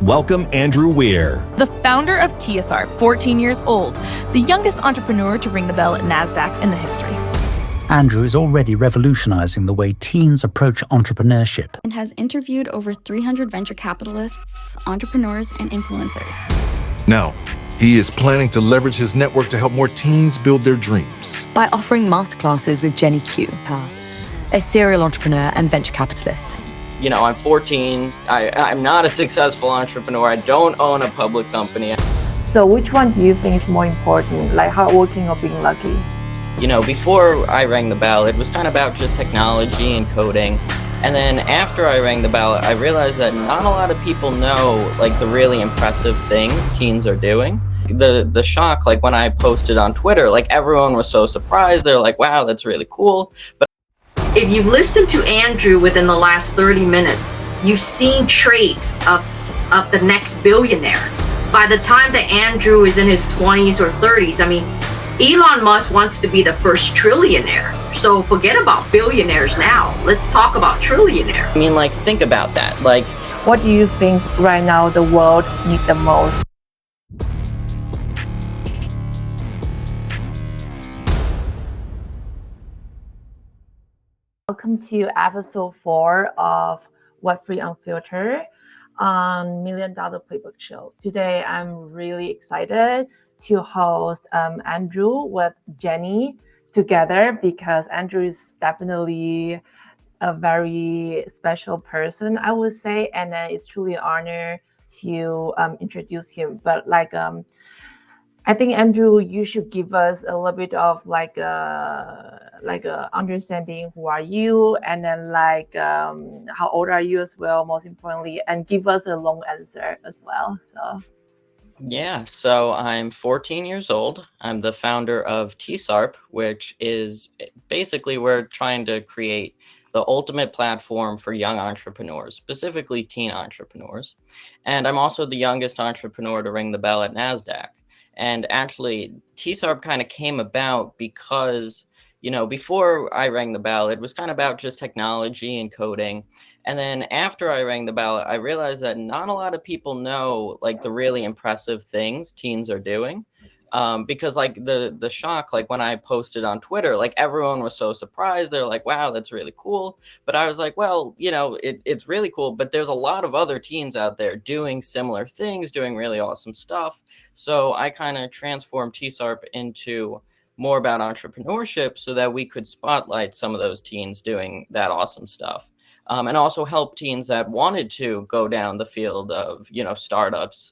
Welcome Andrew Weir. The founder of TSARP, 14 years old, the youngest entrepreneur to ring the bell at NASDAQ in the history. Andrew is already revolutionizing the way teens approach entrepreneurship. And has interviewed over 300 venture capitalists, entrepreneurs, and influencers. Now, he is planning to leverage his network to help more teens build their dreams. By offering masterclasses with Jenny Q, a serial entrepreneur and venture capitalist. You know, I'm 14, I'm not a successful entrepreneur, I don't own a public company. So which one do you think is more important, like hardworking or being lucky? You know, before I rang the bell, it was kind of about just technology and coding. And then after I rang the bell, I realized that not a lot of people know like the really impressive things teens are doing. The shock, like when I posted on Twitter, like everyone was so surprised. They're like, wow, that's really cool. But if you've listened to Andrew within the last 30 minutes, you've seen traits of the next billionaire. By the time that Andrew is in his 20s or 30s, I mean, Elon Musk wants to be the first trillionaire. So forget about billionaires now. Let's talk about trillionaire. I mean, like, think about that. Like, what do you think right now the world needs the most? Welcome to episode 4 of Web3 Unfiltered on $1 Million Playbook Show. Today, I'm really excited to host Andrew with Jenny together because Andrew is definitely a very special person, I would say, and it's truly an honor to introduce him. But I think Andrew, you should give us a little bit of like a understanding who are you, and then how old are you as well, most importantly, and give us a long answer as well. Yeah, so I'm 14 years old. I'm the founder of TSARP, which is basically we're trying to create the ultimate platform for young entrepreneurs, specifically teen entrepreneurs. And I'm also the youngest entrepreneur to ring the bell at NASDAQ. And actually, TSARP kind of came about because, you know, before I rang the bell, it was kind of about just technology and coding. And then after I rang the bell, I realized that not a lot of people know like the really impressive things teens are doing. Because like the shock, like when I posted on Twitter, like everyone was so surprised. They're like, wow, that's really cool. But I was like, well, you know, it's really cool. But there's a lot of other teens out there doing similar things, doing really awesome stuff. So I kind of transformed TSARP into more about entrepreneurship so that we could spotlight some of those teens doing that awesome stuff. And also help teens that wanted to go down the field of, you know, startups.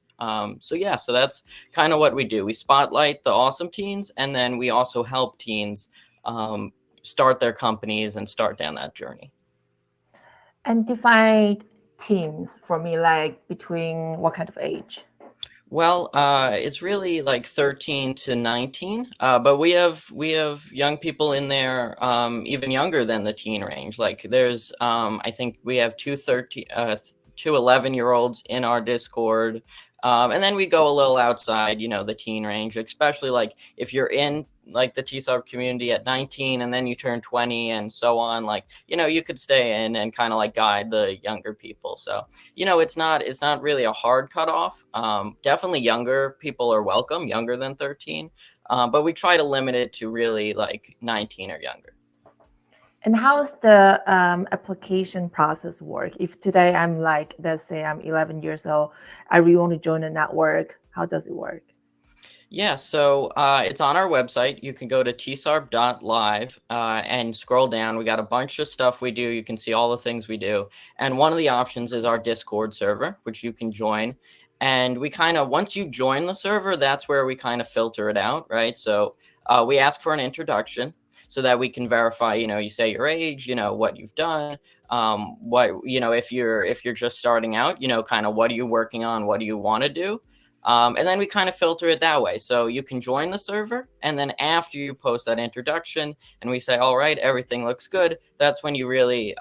So that's kind of what we do. We spotlight the awesome teens, and then we also help teens start their companies and start down that journey. And define teens for me, like between what kind of age? Well, it's really like 13 to 19, but we have young people in there even younger than the teen range. Like there's, I think we have two 11-year-olds in our Discord. And then we go a little outside, you know, the teen range, especially like if you're in like the TSARP community at 19 and then you turn 20 and so on, like, you know, you could stay in and kind of like guide the younger people. So, you know, it's not really a hard cutoff. Definitely younger people are welcome, younger than 13. But we try to limit it to really like 19 or younger. And how's the application process work? If today I'm like, let's say I'm 11 years old, I really want to join a network. How does it work? Yeah, so it's on our website. You can go to tsarp.live and scroll down. We got a bunch of stuff we do. You can see all the things we do. And one of the options is our Discord server, which you can join. And we kind of, once you join the server, that's where we kind of filter it out, right? So we ask for an introduction so that we can verify, you know, you say your age, you know, what you've done, what, you know, if you're just starting out, you know, kind of what are you working on? What do you want to do? And then we kind of filter it that way. So you can join the server, and then after you post that introduction and we say, all right, everything looks good, that's when you really,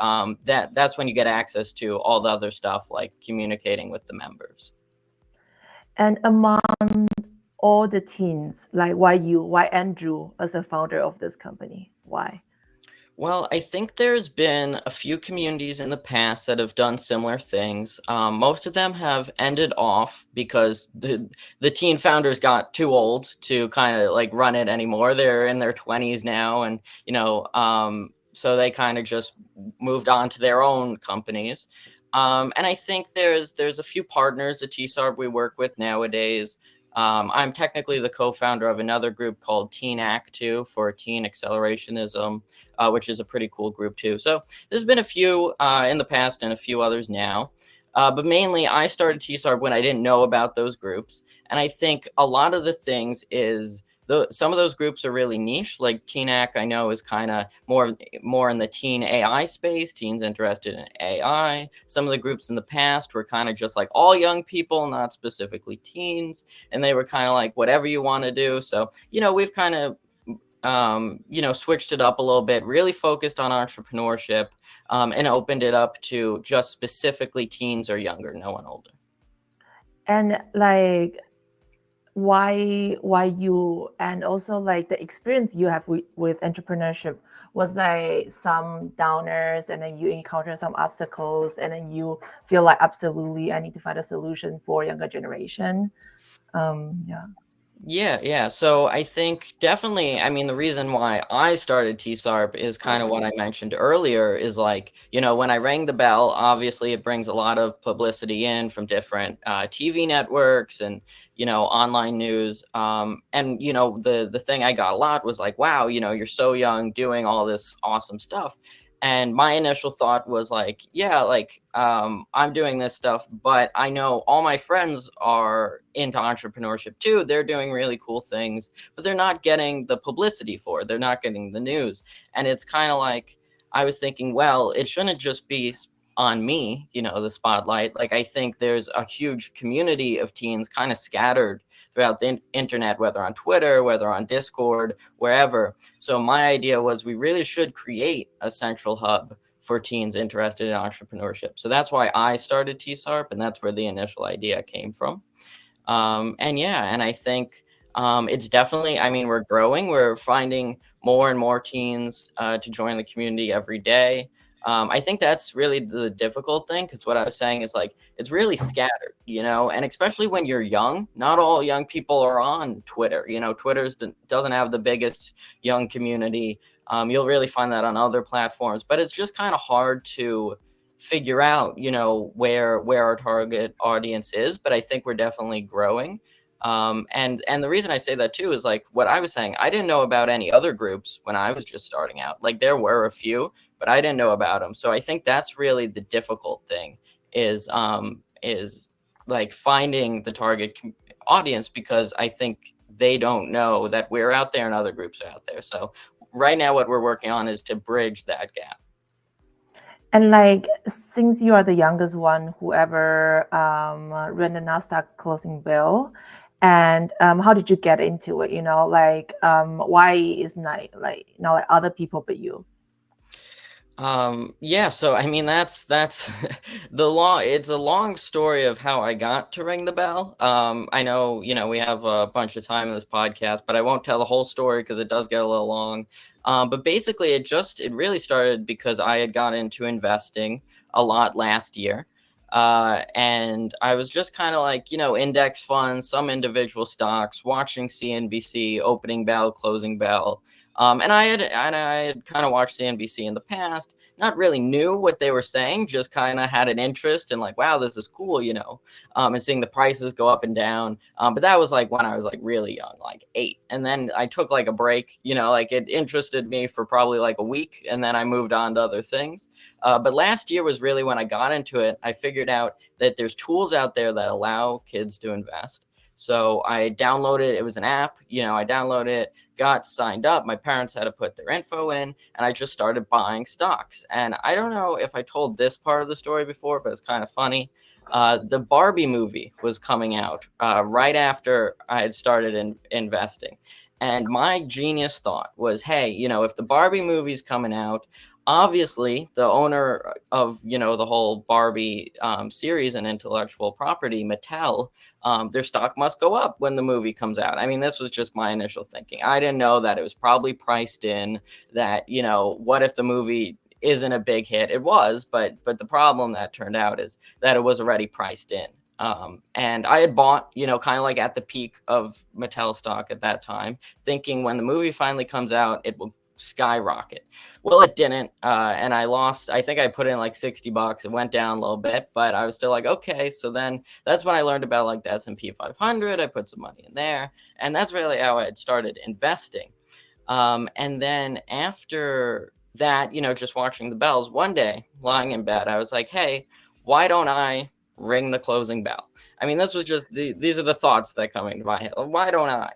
that's when you get access to all the other stuff like communicating with the members. And among all the teens, like why Andrew as a founder of this company? Why? Well, I think there's been a few communities in the past that have done similar things. Most of them have ended off because the teen founders got too old to kind of like run it anymore. They're in their 20s now, and so they kind of just moved on to their own companies. And I think there's a few partners at TSARP we work with nowadays. I'm technically the co-founder of another group called Teen Act 2 for Teen Accelerationism, which is a pretty cool group too. So there's been a few in the past and a few others now. But mainly I started TSARP when I didn't know about those groups. And I think a lot of the things is some of those groups are really niche. Like TeenAC, I know, is kind of more in the teen AI space, teens interested in AI. Some of the groups in the past were kind of just like all young people, not specifically teens. And they were kind of like, whatever you want to do. So, we've kind of switched it up a little bit, really focused on entrepreneurship, and opened it up to just specifically teens or younger, no one older. And like, why you, and also like the experience you have with entrepreneurship, was like some downers and then you encounter some obstacles and then you feel like absolutely I need to find a solution for younger generation. Yeah. So I think definitely, I mean, the reason why I started TSARP is kind of what I mentioned earlier is like, when I rang the bell, obviously it brings a lot of publicity in from different TV networks and, online news. And, the thing I got a lot was like, wow, you're so young doing all this awesome stuff. And my initial thought was like, yeah, like I'm doing this stuff, but I know all my friends are into entrepreneurship too. They're doing really cool things, but they're not getting the publicity for it. They're not getting the news. And it's kind of like, I was thinking, well, it shouldn't just be on me, the spotlight. Like, I think there's a huge community of teens kind of scattered throughout the internet, whether on Twitter, whether on Discord, wherever. So my idea was we really should create a central hub for teens interested in entrepreneurship. So that's why I started TSARP, and that's where the initial idea came from. And I think it's definitely, I mean, we're growing. We're finding more and more teens to join the community every day. I think that's really the difficult thing, because what I was saying is like, it's really scattered, and especially when you're young, not all young people are on Twitter. Twitter doesn't have the biggest young community. You'll really find that on other platforms, but it's just kind of hard to figure out, where our target audience is. But I think we're definitely growing. And the reason I say that too is like what I was saying, I didn't know about any other groups when I was just starting out. Like there were a few, but I didn't know about them. So I think that's really the difficult thing is like finding the target audience, because I think they don't know that we're out there and other groups are out there. So right now what we're working on is to bridge that gap. And like, since you are the youngest one who ever ran the NASDAQ closing bell, and how did you get into it? Why is not like other people but you? So I mean that's it's a long story of how I got to ring the bell. I know, we have a bunch of time in this podcast, but I won't tell the whole story because it does get a little long. But basically it really started because I had got into investing a lot last year. And I was just kind of like, index funds, some individual stocks, watching CNBC, opening bell, closing bell. And I had kind of watched CNBC in the past, not really knew what they were saying, just kind of had an interest in like, wow, this is cool, and seeing the prices go up and down. But that was like when I was like really young, like 8. And then I took like a break, like it interested me for probably like a week. And then I moved on to other things. But last year was really when I got into it. I figured out that there's tools out there that allow kids to invest. So I downloaded, it was an app, I downloaded it, got signed up. My parents had to put their info in, and I just started buying stocks. And I don't know if I told this part of the story before, but it's kind of funny. The Barbie movie was coming out right after I had started investing. And my genius thought was, hey, if the Barbie movie's coming out, Obviously, the owner of, the whole Barbie series and intellectual property, Mattel, their stock must go up when the movie comes out. I mean, this was just my initial thinking. I didn't know that it was probably priced in, that, what if the movie isn't a big hit? It was, but the problem that turned out is that it was already priced in. And I had bought, kind of like at the peak of Mattel stock at that time, thinking when the movie finally comes out, it will skyrocket. Well, it didn't. And I think I put in like $60. It went down a little bit, but I was still like, okay. So then that's when I learned about like the S&P 500. I put some money in there, and that's really how I had started investing. And then after that, just watching the bells, one day lying in bed, I was like, hey, why don't I ring the closing bell? I mean, this was just these are the thoughts that come into my head. Why don't I,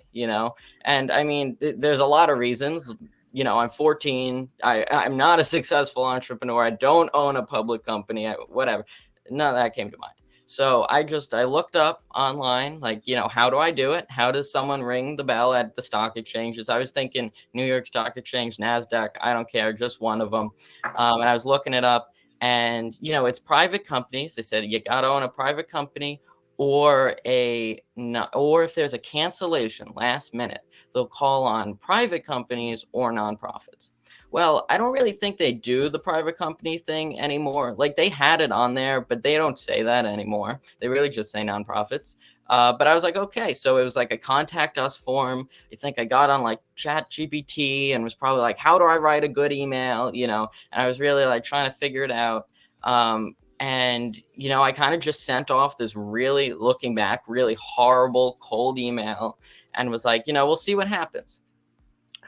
And I mean, there's a lot of reasons. I'm 14. I'm not a successful entrepreneur. I don't own a public company, whatever. None of that came to mind. So I looked up online, like, how do I do it? How does someone ring the bell at the stock exchanges? I was thinking New York Stock Exchange, NASDAQ, I don't care, just one of them. And I was looking it up, and, it's private companies. They said you got to own a private company, or if there's a cancellation last minute, they'll call on private companies or nonprofits. Well, I don't really think they do the private company thing anymore. Like, they had it on there, but they don't say that anymore. They really just say nonprofits. But I was like, okay. So it was like a contact us form. I think I got on like ChatGPT and was probably like, how do I write a good email? And I was really like trying to figure it out. And, I kind of just sent off this really, looking back, really horrible, cold email, and was like, we'll see what happens.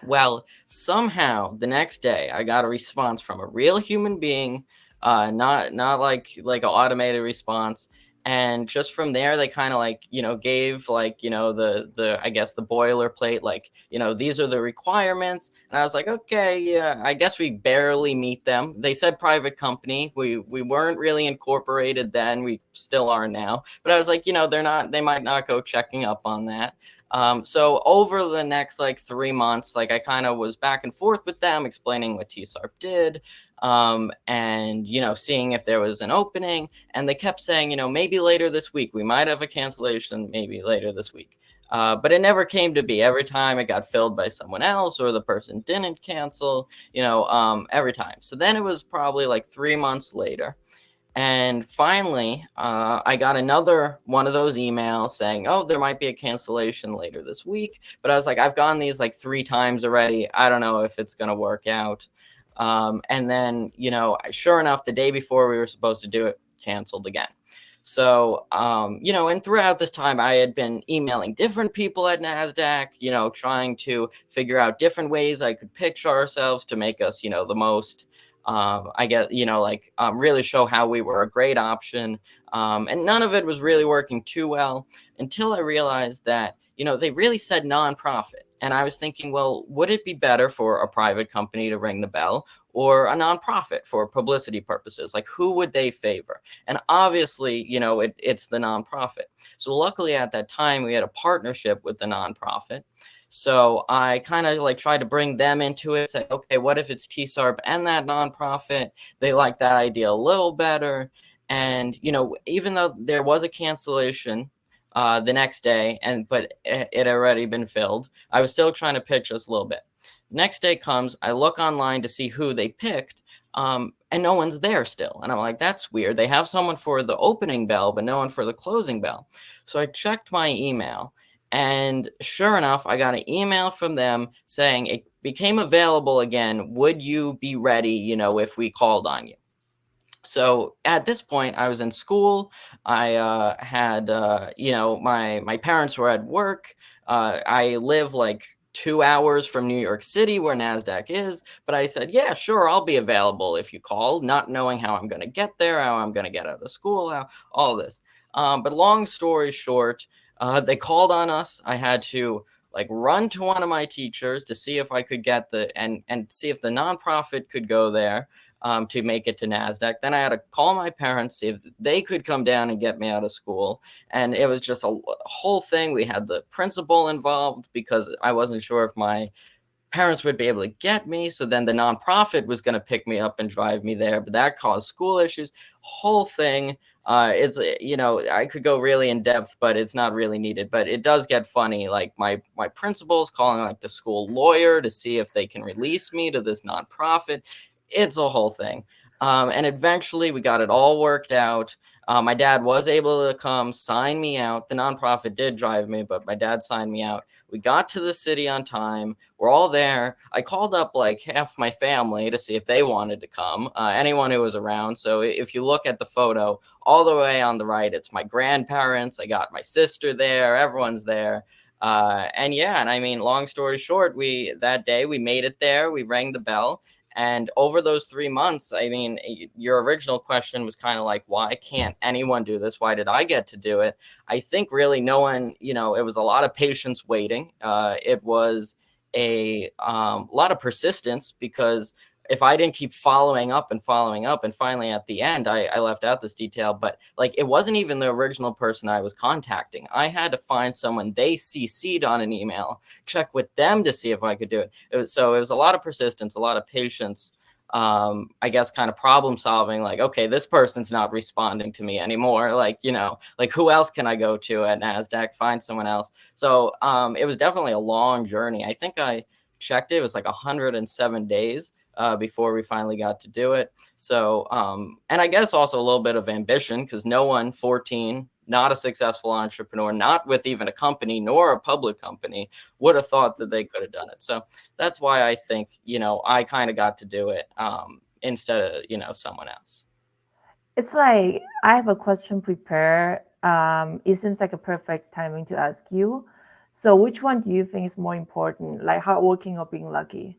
Well, somehow the next day I got a response from a real human being, not like an automated response. And just from there, they kind of like, gave like, the I guess the boilerplate, like, these are the requirements. And I was like, okay, yeah, I guess we barely meet them. They said private company. We weren't really incorporated then. We still are now. But I was like, they might not go checking up on that. So over the next like 3 months, like I kind of was back and forth with them, explaining what TSARP did, and, seeing if there was an opening. And they kept saying, maybe later this week, we might have a cancellation, maybe later this week. But it never came to be. Every time it got filled by someone else, or the person didn't cancel, every time. So then it was probably like 3 months later. And finally, I got another one of those emails saying, oh, there might be a cancellation later this week. But I was like, I've gone these like 3 times already. I don't know if it's going to work out. And then, sure enough, the day before we were supposed to do it, canceled again. So, and throughout this time, I had been emailing different people at NASDAQ, trying to figure out different ways I could pitch ourselves to make us, the most, I guess, really show how we were a great option. And none of it was really working too well until I realized that, they really said nonprofit. And I was thinking, well, would it be better for a private company to ring the bell, or a nonprofit for publicity purposes? Like, who would they favor? And obviously, it's the nonprofit. So luckily at that time, we had a partnership with the nonprofit. So I kind of like tried to bring them into it, say, okay, what if it's TSARP and that nonprofit? They like that idea a little better. And, even though there was a cancellation the next day, but it had already been filled, I was still trying to pitch us a little bit. Next day comes, I look online to see who they picked, and no one's there still. And I'm like, that's weird. They have someone for the opening bell, but no one for the closing bell. So I checked my email, and sure enough, I got an email from them saying it became available again. Would you be ready, if we called on you? So at this point, I was in school. I had, my parents were at work. I live like 2 hours from New York City, where NASDAQ is. But I said, yeah, sure, I'll be available if you call, not knowing how I'm going to get there, how I'm going to get out of school, all this. But long story short, they called on us. I had to like run to one of my teachers to see if I could get and see if the nonprofit could go there to make it to NASDAQ. Then I had to call my parents, see if they could come down and get me out of school. And it was just a whole thing. We had the principal involved because I wasn't sure if my parents would be able to get me. So then the nonprofit was going to pick me up and drive me there, but that caused school issues. Whole thing. It's, I could go really in depth, but it's not really needed. But it does get funny. Like my principal's calling like the school lawyer to see if they can release me to this nonprofit. It's a whole thing. And eventually we got it all worked out. My dad was able to come sign me out. The nonprofit did drive me, but my dad signed me out. We got to the city on time. We're all there. I called up like half my family to see if they wanted to come, anyone who was around. So if you look at the photo all the way on the right, it's my grandparents. I got my sister there. Everyone's there. And I mean, long story short, that day we made it there. We rang the bell. And over those 3 months, I mean, your original question was kind of like, why can't anyone do this? Why did I get to do it? I think really no one, it was a lot of patience waiting. It was a lot of persistence, because if I didn't keep following up and finally at the end, I left out this detail, but like, it wasn't even the original person I was contacting. I had to find someone they CC'd on an email, check with them to see if I could do it. So it was a lot of persistence, a lot of patience, I guess kind of problem solving, like, okay, this person's not responding to me anymore. Like, like who else can I go to at NASDAQ, find someone else. So it was definitely a long journey. I think I checked it was like 107 days before we finally got to do it. So, and I guess also a little bit of ambition, because no one 14, not a successful entrepreneur, not with even a company nor a public company, would have thought that they could have done it. So that's why I think, I kind of got to do it instead of, someone else. It's like, I have a question prepared. It seems like a perfect timing to ask you. So which one do you think is more important, like hardworking or being lucky?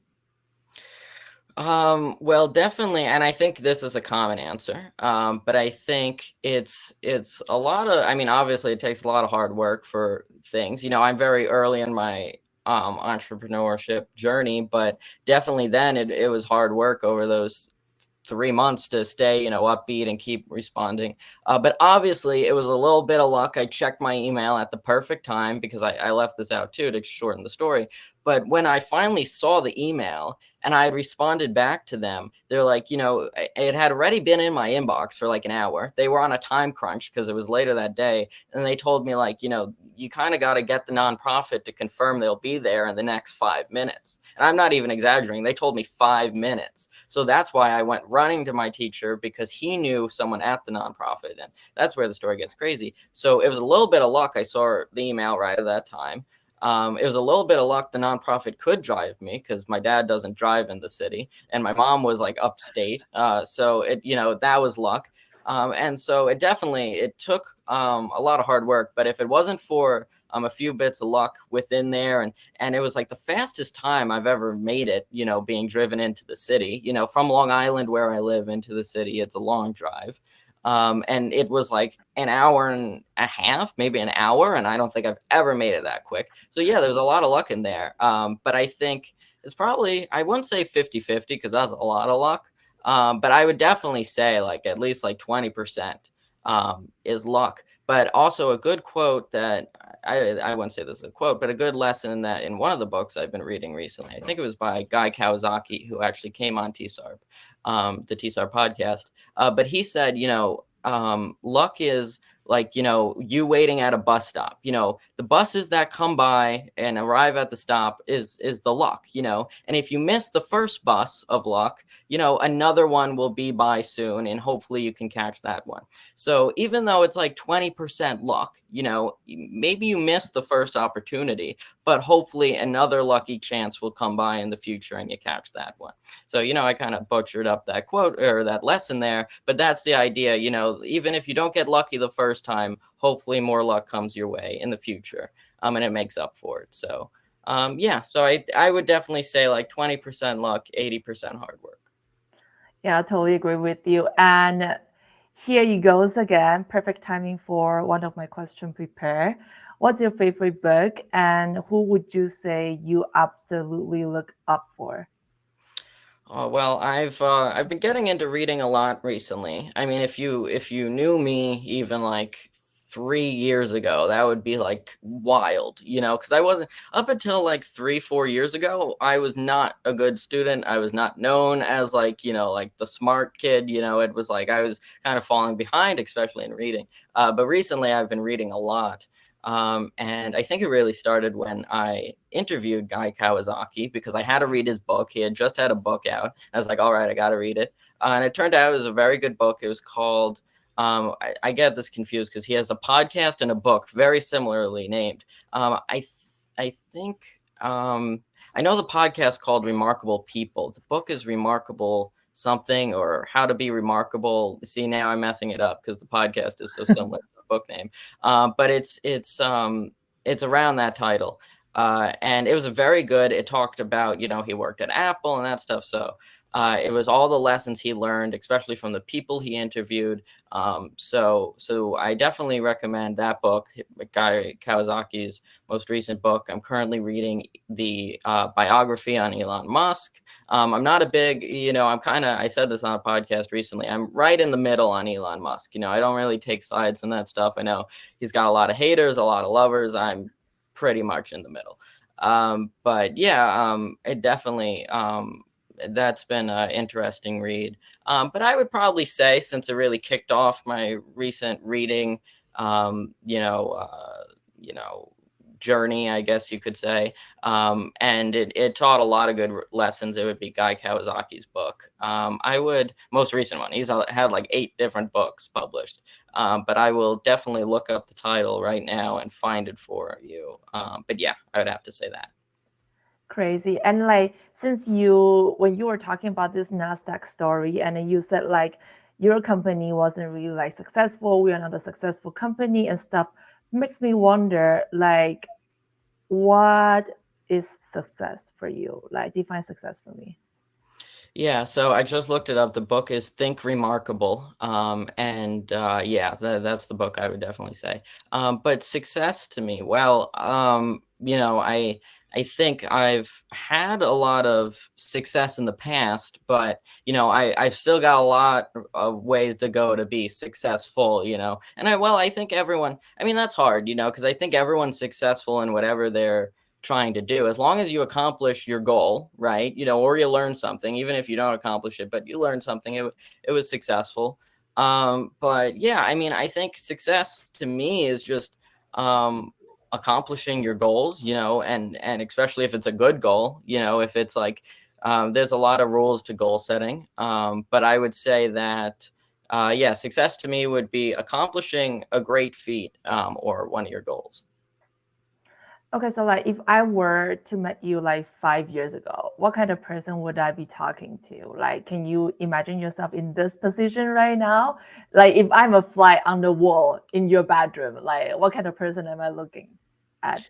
Well, definitely. And I think this is a common answer. But I think it's a lot of, I mean, obviously it takes a lot of hard work for things. I'm very early in my entrepreneurship journey, but definitely then it was hard work over those 3 months to stay, upbeat and keep responding. But obviously it was a little bit of luck. I checked my email at the perfect time, because I left this out too to shorten the story. But when I finally saw the email and I responded back to them, they're like, it had already been in my inbox for like an hour. They were on a time crunch because it was later that day. And they told me like, you kind of got to get the nonprofit to confirm they'll be there in the next 5 minutes. And I'm not even exaggerating. They told me 5 minutes. So that's why I went running to my teacher, because he knew someone at the nonprofit. And that's where the story gets crazy. So it was a little bit of luck. I saw the email right at that time. It was a little bit of luck the nonprofit could drive me, because my dad doesn't drive in the city and my mom was like upstate. So that was luck. And so it took a lot of hard work. But if it wasn't for a few bits of luck within there, and it was like the fastest time I've ever made it, being driven into the city, from Long Island where I live into the city, it's a long drive. And it was like an hour and a half, maybe an hour. And I don't think I've ever made it that quick. So yeah, there's a lot of luck in there. But I think it's probably, I wouldn't say 50-50, because that's a lot of luck. But I would definitely say like at least like 20% is luck. But also a good quote that I wouldn't say this is a quote, but a good lesson that in one of the books I've been reading recently, I think it was by Guy Kawasaki, who actually came on TSARP, the TSARP podcast. But he said, luck is like, you waiting at a bus stop, the buses that come by and arrive at the stop is the luck, and if you miss the first bus of luck, another one will be by soon and hopefully you can catch that one. So even though it's like 20% luck, maybe you missed the first opportunity, but hopefully another lucky chance will come by in the future and you catch that one. So, I kind of butchered up that quote or that lesson there, but that's the idea, even if you don't get lucky the first time, hopefully more luck comes your way in the future, and it makes up for it. So, so I would definitely say like 20% luck, 80% hard work. Yeah, I totally agree with you. And here you goes again. Perfect timing for one of my questions prepared. What's your favorite book, and who would you say you absolutely look up for? Oh, well, I've been getting into reading a lot recently. I mean, if you knew me even like 3 years ago, that would be like wild, because I wasn't up until like 3-4 years ago. I was not a good student. I was not known as like, like the smart kid. It was like I was kind of falling behind, especially in reading. But recently I've been reading a lot. And I think it really started when I interviewed Guy Kawasaki, because I had to read his book. He had just had a book out. I was like, all right, I got to read it. And it turned out it was a very good book. It was called, I get this confused because he has a podcast and a book very similarly named. I think I know the podcast called Remarkable People. The book is Remarkable something, or How to Be Remarkable. See, now I'm messing it up because the podcast is so similar to the book name. But it's around that title. And it was a very good. It talked about, he worked at Apple and that stuff. So it was all the lessons he learned, especially from the people he interviewed. So I definitely recommend that book, Guy Kawasaki's most recent book. I'm currently reading the biography on Elon Musk. I'm not a big, I said this on a podcast recently, I'm right in the middle on Elon Musk. I don't really take sides in that stuff. I know he's got a lot of haters, a lot of lovers. I'm pretty much in the middle. But yeah, it definitely, that's been an interesting read. But I would probably say, since it really kicked off my recent reading, journey, I guess you could say, and it taught a lot of good lessons, it would be Guy Kawasaki's book. I would, most recent one, he's had like 8 different books published, but I will definitely look up the title right now and find it for you. But yeah, I would have to say that. Crazy. And like, since when you were talking about this NASDAQ story, and you said like your company wasn't really like successful, we are not a successful company and stuff, makes me wonder, like, what is success for you? Like, define success for me. Yeah, so I just looked it up. The book is Think Remarkable. Yeah, that's the book I would definitely say. But success to me, well, I think I've had a lot of success in the past, but I've still got a lot of ways to go to be successful, and I think everyone, that's hard, because I think everyone's successful in whatever they're trying to do, as long as you accomplish your goal, right? Or you learn something, even if you don't accomplish it, but you learn something, it was successful. But yeah, I think success to me is just accomplishing your goals, and especially if it's a good goal, if it's like, there's a lot of rules to goal setting. But I would say that, yeah, success to me would be accomplishing a great feat, or one of your goals. Okay, so like, if I were to meet you like 5 years ago, what kind of person would I be talking to? Like, can you imagine yourself in this position right now? Like, if I'm a fly on the wall in your bedroom, like, what kind of person am I looking at?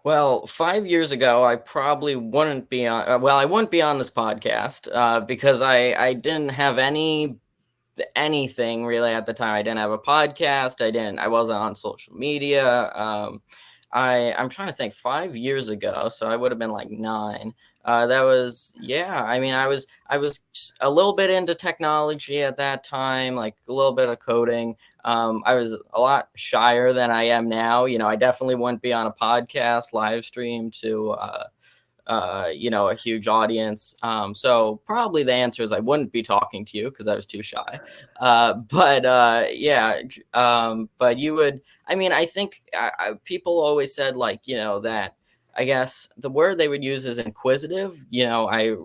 Well, 5 years ago, I probably wouldn't be on. I wouldn't be on this podcast, because I didn't have anything really at the time. I didn't have a podcast. I wasn't on social media. I'm trying to think, 5 years ago, so I would have been like 9. That was, yeah, I was a little bit into technology at that time, like a little bit of coding. I was a lot shyer than I am now. I definitely wouldn't be on a podcast live stream to a huge audience. So probably the answer is I wouldn't be talking to you because I was too shy. Yeah. But you would, I think people always said, like, that, I guess the word they would use is inquisitive. I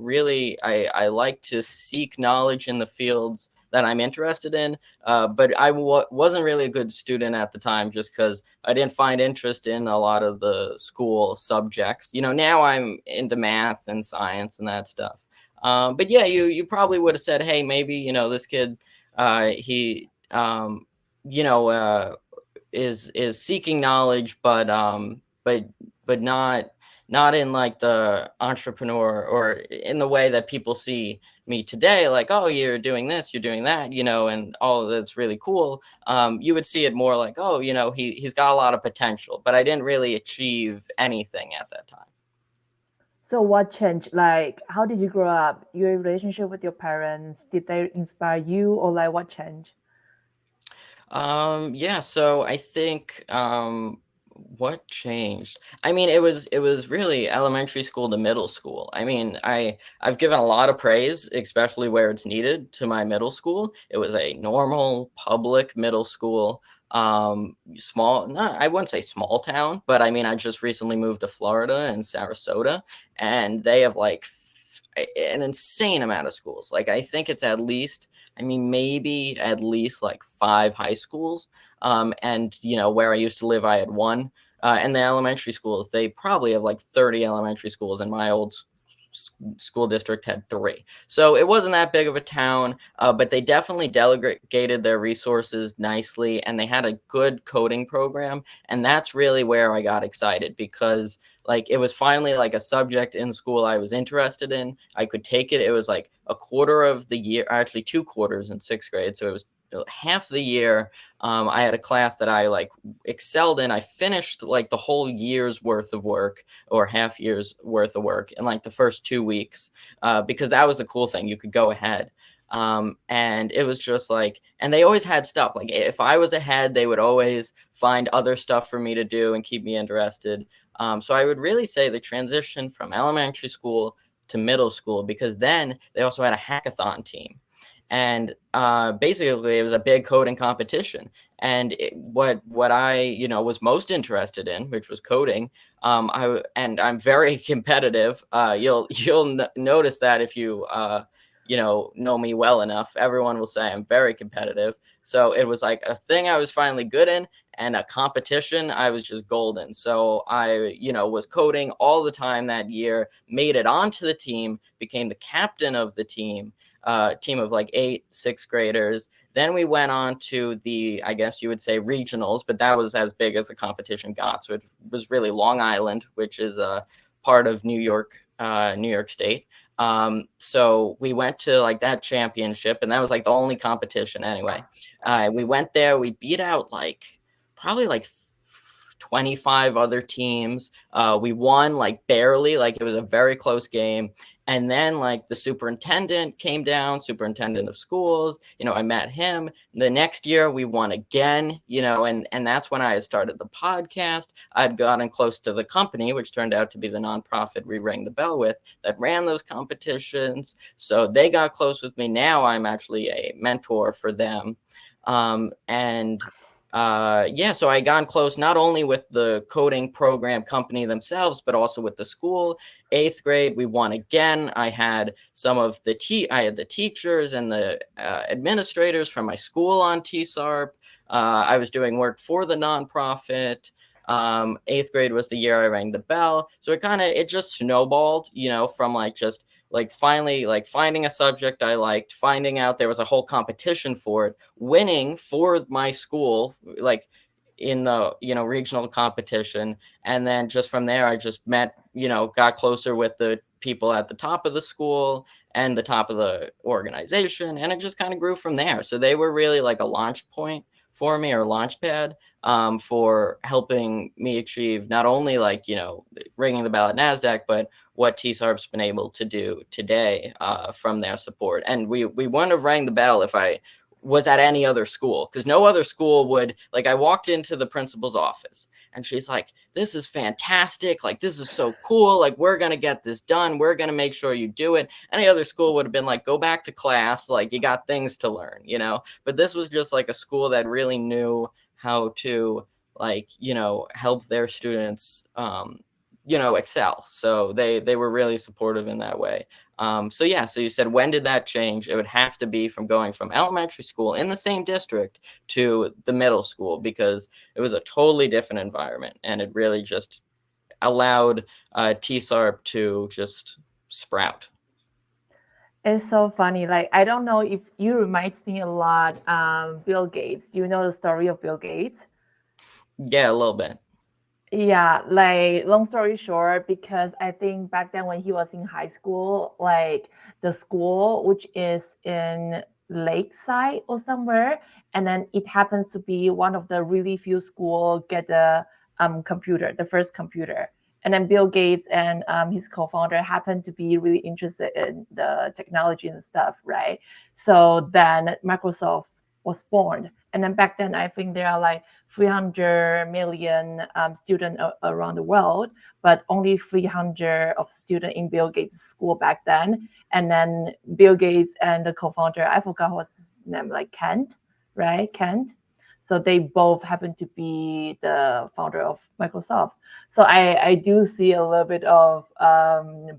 like to seek knowledge in the fields that I'm interested in. But I wasn't really a good student at the time, just because I didn't find interest in a lot of the school subjects. Now I'm into math and science and that stuff. But yeah, you probably would have said, hey, maybe, this kid, he, is seeking knowledge, but not in like the entrepreneur, or in the way that people see me today, like, oh, you're doing this, you're doing that, and oh, that's really cool. You would see it more like, oh, he's got a lot of potential, but I didn't really achieve anything at that time. So what changed? Like, how did you grow up? Your relationship with your parents, did they inspire you, or like what changed? Yeah, so I think what changed? I mean, it was really elementary school to middle school. I mean, I've given a lot of praise, especially where it's needed, to my middle school. It was a normal public middle school. Small, not I wouldn't say small town, but I mean, I just recently moved to Florida and Sarasota, and they have like an insane amount of schools. Like I think it's at least, I mean, maybe at least like 5 high schools. And where I used to live, I had one. And the elementary schools, they probably have like 30 elementary schools, and my old school district had 3. So it wasn't that big of a town, but they definitely delegated their resources nicely, and they had a good coding program. And that's really where I got excited, because like it was finally like a subject in school I was interested in. I could take it. It was like a quarter of the year, actually 2 quarters in 6th grade. So it was half the year. I had a class that I like excelled in. I finished like the whole year's worth of work, or half year's worth of work, in like the first 2 weeks, because that was the cool thing. You could go ahead. And it was just like, and they always had stuff. Like if I was ahead, they would always find other stuff for me to do and keep me interested. So I would really say the transition from elementary school to middle school, because then they also had a hackathon team. And basically, it was a big coding competition. And what I was most interested in, which was coding, I'm very competitive. You'll notice that if you know me well enough. Everyone will say I'm very competitive. So it was like a thing I was finally good in, and a competition I was just golden. So I was coding all the time that year, made it onto the team, became the captain of the team. Team of like 8 6th graders. Then we went on to the, I guess you would say, regionals, but that was as big as the competition got. So it was really Long Island, which is a part of New York State. So we went to like that championship, and that was like the only competition anyway. We went there, we beat out like probably like 25 other teams. We won like barely, like it was a very close game. And then like the superintendent came down, superintendent of schools, I met him. The next year we won again, and that's when I had started the podcast. I'd gotten close to the company, which turned out to be the nonprofit we rang the bell with, that ran those competitions. So they got close with me. Now I'm actually a mentor for them. So I got close not only with the coding program company themselves, but also with the school. 8th grade, we won again. I had some of the teachers and the administrators from my school on TSARP. I was doing work for the nonprofit. 8th grade was the year I rang the bell. So it just snowballed, from like just like finally like finding a subject I liked, finding out there was a whole competition for it, winning for my school, like in the regional competition. And then just from there I just got closer with the people at the top of the school and the top of the organization, and it just kind of grew from there. So they were really like a launch point for me, or launch pad, for helping me achieve not only like ringing the bell at NASDAQ, but what TSARP's been able to do today from their support. And we wouldn't have rang the bell if I was at any other school, because no other school would. Like I walked into the principal's office and she's like, "This is fantastic. Like this is so cool. Like we're going to get this done. We're going to make sure you do it." Any other school would have been like, "Go back to class. Like you got things to learn," But this was just like a school that really knew how to help their students excel. So they were really supportive in that way. So you said, when did that change? It would have to be from going from elementary school in the same district to the middle school, because it was a totally different environment, and it really just allowed TSARP to just sprout. It's so funny. Like, I don't know if you reminds me a lot, Bill Gates. Do you know the story of Bill Gates? Yeah, a little bit. Yeah, like long story short, because I think back then when he was in high school, like the school, which is in Lakeside or somewhere, and then it happens to be one of the really few school get the computer, the first computer. And then Bill Gates and his co-founder happened to be really interested in the technology and stuff, right? So then Microsoft was born. And then back then, I think there are like 300 million students around the world, but only 300 of students in Bill Gates' school back then. And then Bill Gates and the co-founder, I forgot what's his name, like Kent, right? Kent. So they both happen to be the founder of Microsoft. So I do see a little bit of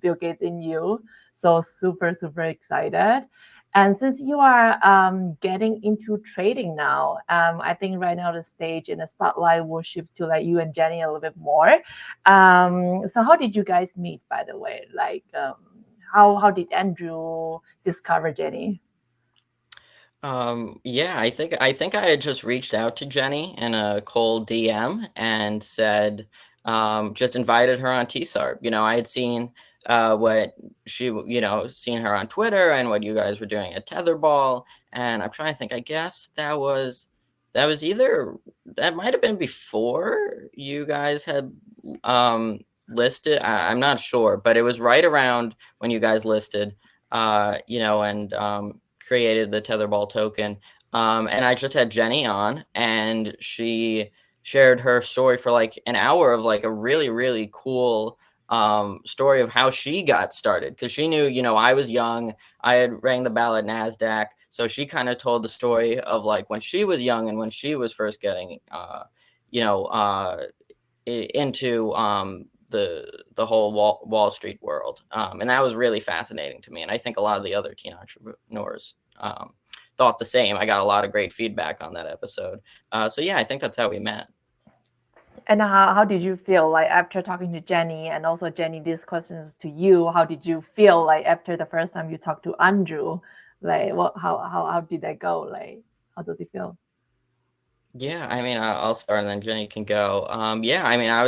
Bill Gates in you. So super, super excited. And since you are getting into trading now, I think right now the stage and the spotlight will shift to like you and Jenny a little bit more. So how did you guys meet, by the way? Like how did Andrew discover Jenny? Yeah, I think I had just reached out to Jenny in a cold DM and said, just invited her on TSARP. You know, I had seen what she, seen her on Twitter and what you guys were doing at Tetherball, and I'm trying to think. I guess that was that might have been before you guys had listed. I'm not sure, but it was right around when you guys listed. And created the Tetherball token. And I just had Jenny on, and she shared her story for like an hour of like a really, really cool story of how she got started. Because she knew, I was young. I had rang the bell at NASDAQ. So she kind of told the story of like when she was young and when she was first getting, into the whole Wall Street world. And that was really fascinating to me. And I think a lot of the other teen entrepreneurs thought the same. I got a lot of great feedback on that episode. So yeah, I think that's how we met. And how did you feel like after talking to Jenny, and also Jenny, these questions to you, how did you feel like after the first time you talked to Andrew? Like how did that go? Like how does it feel? Yeah, I mean, I'll start and then Jenny can go. Yeah, I mean, I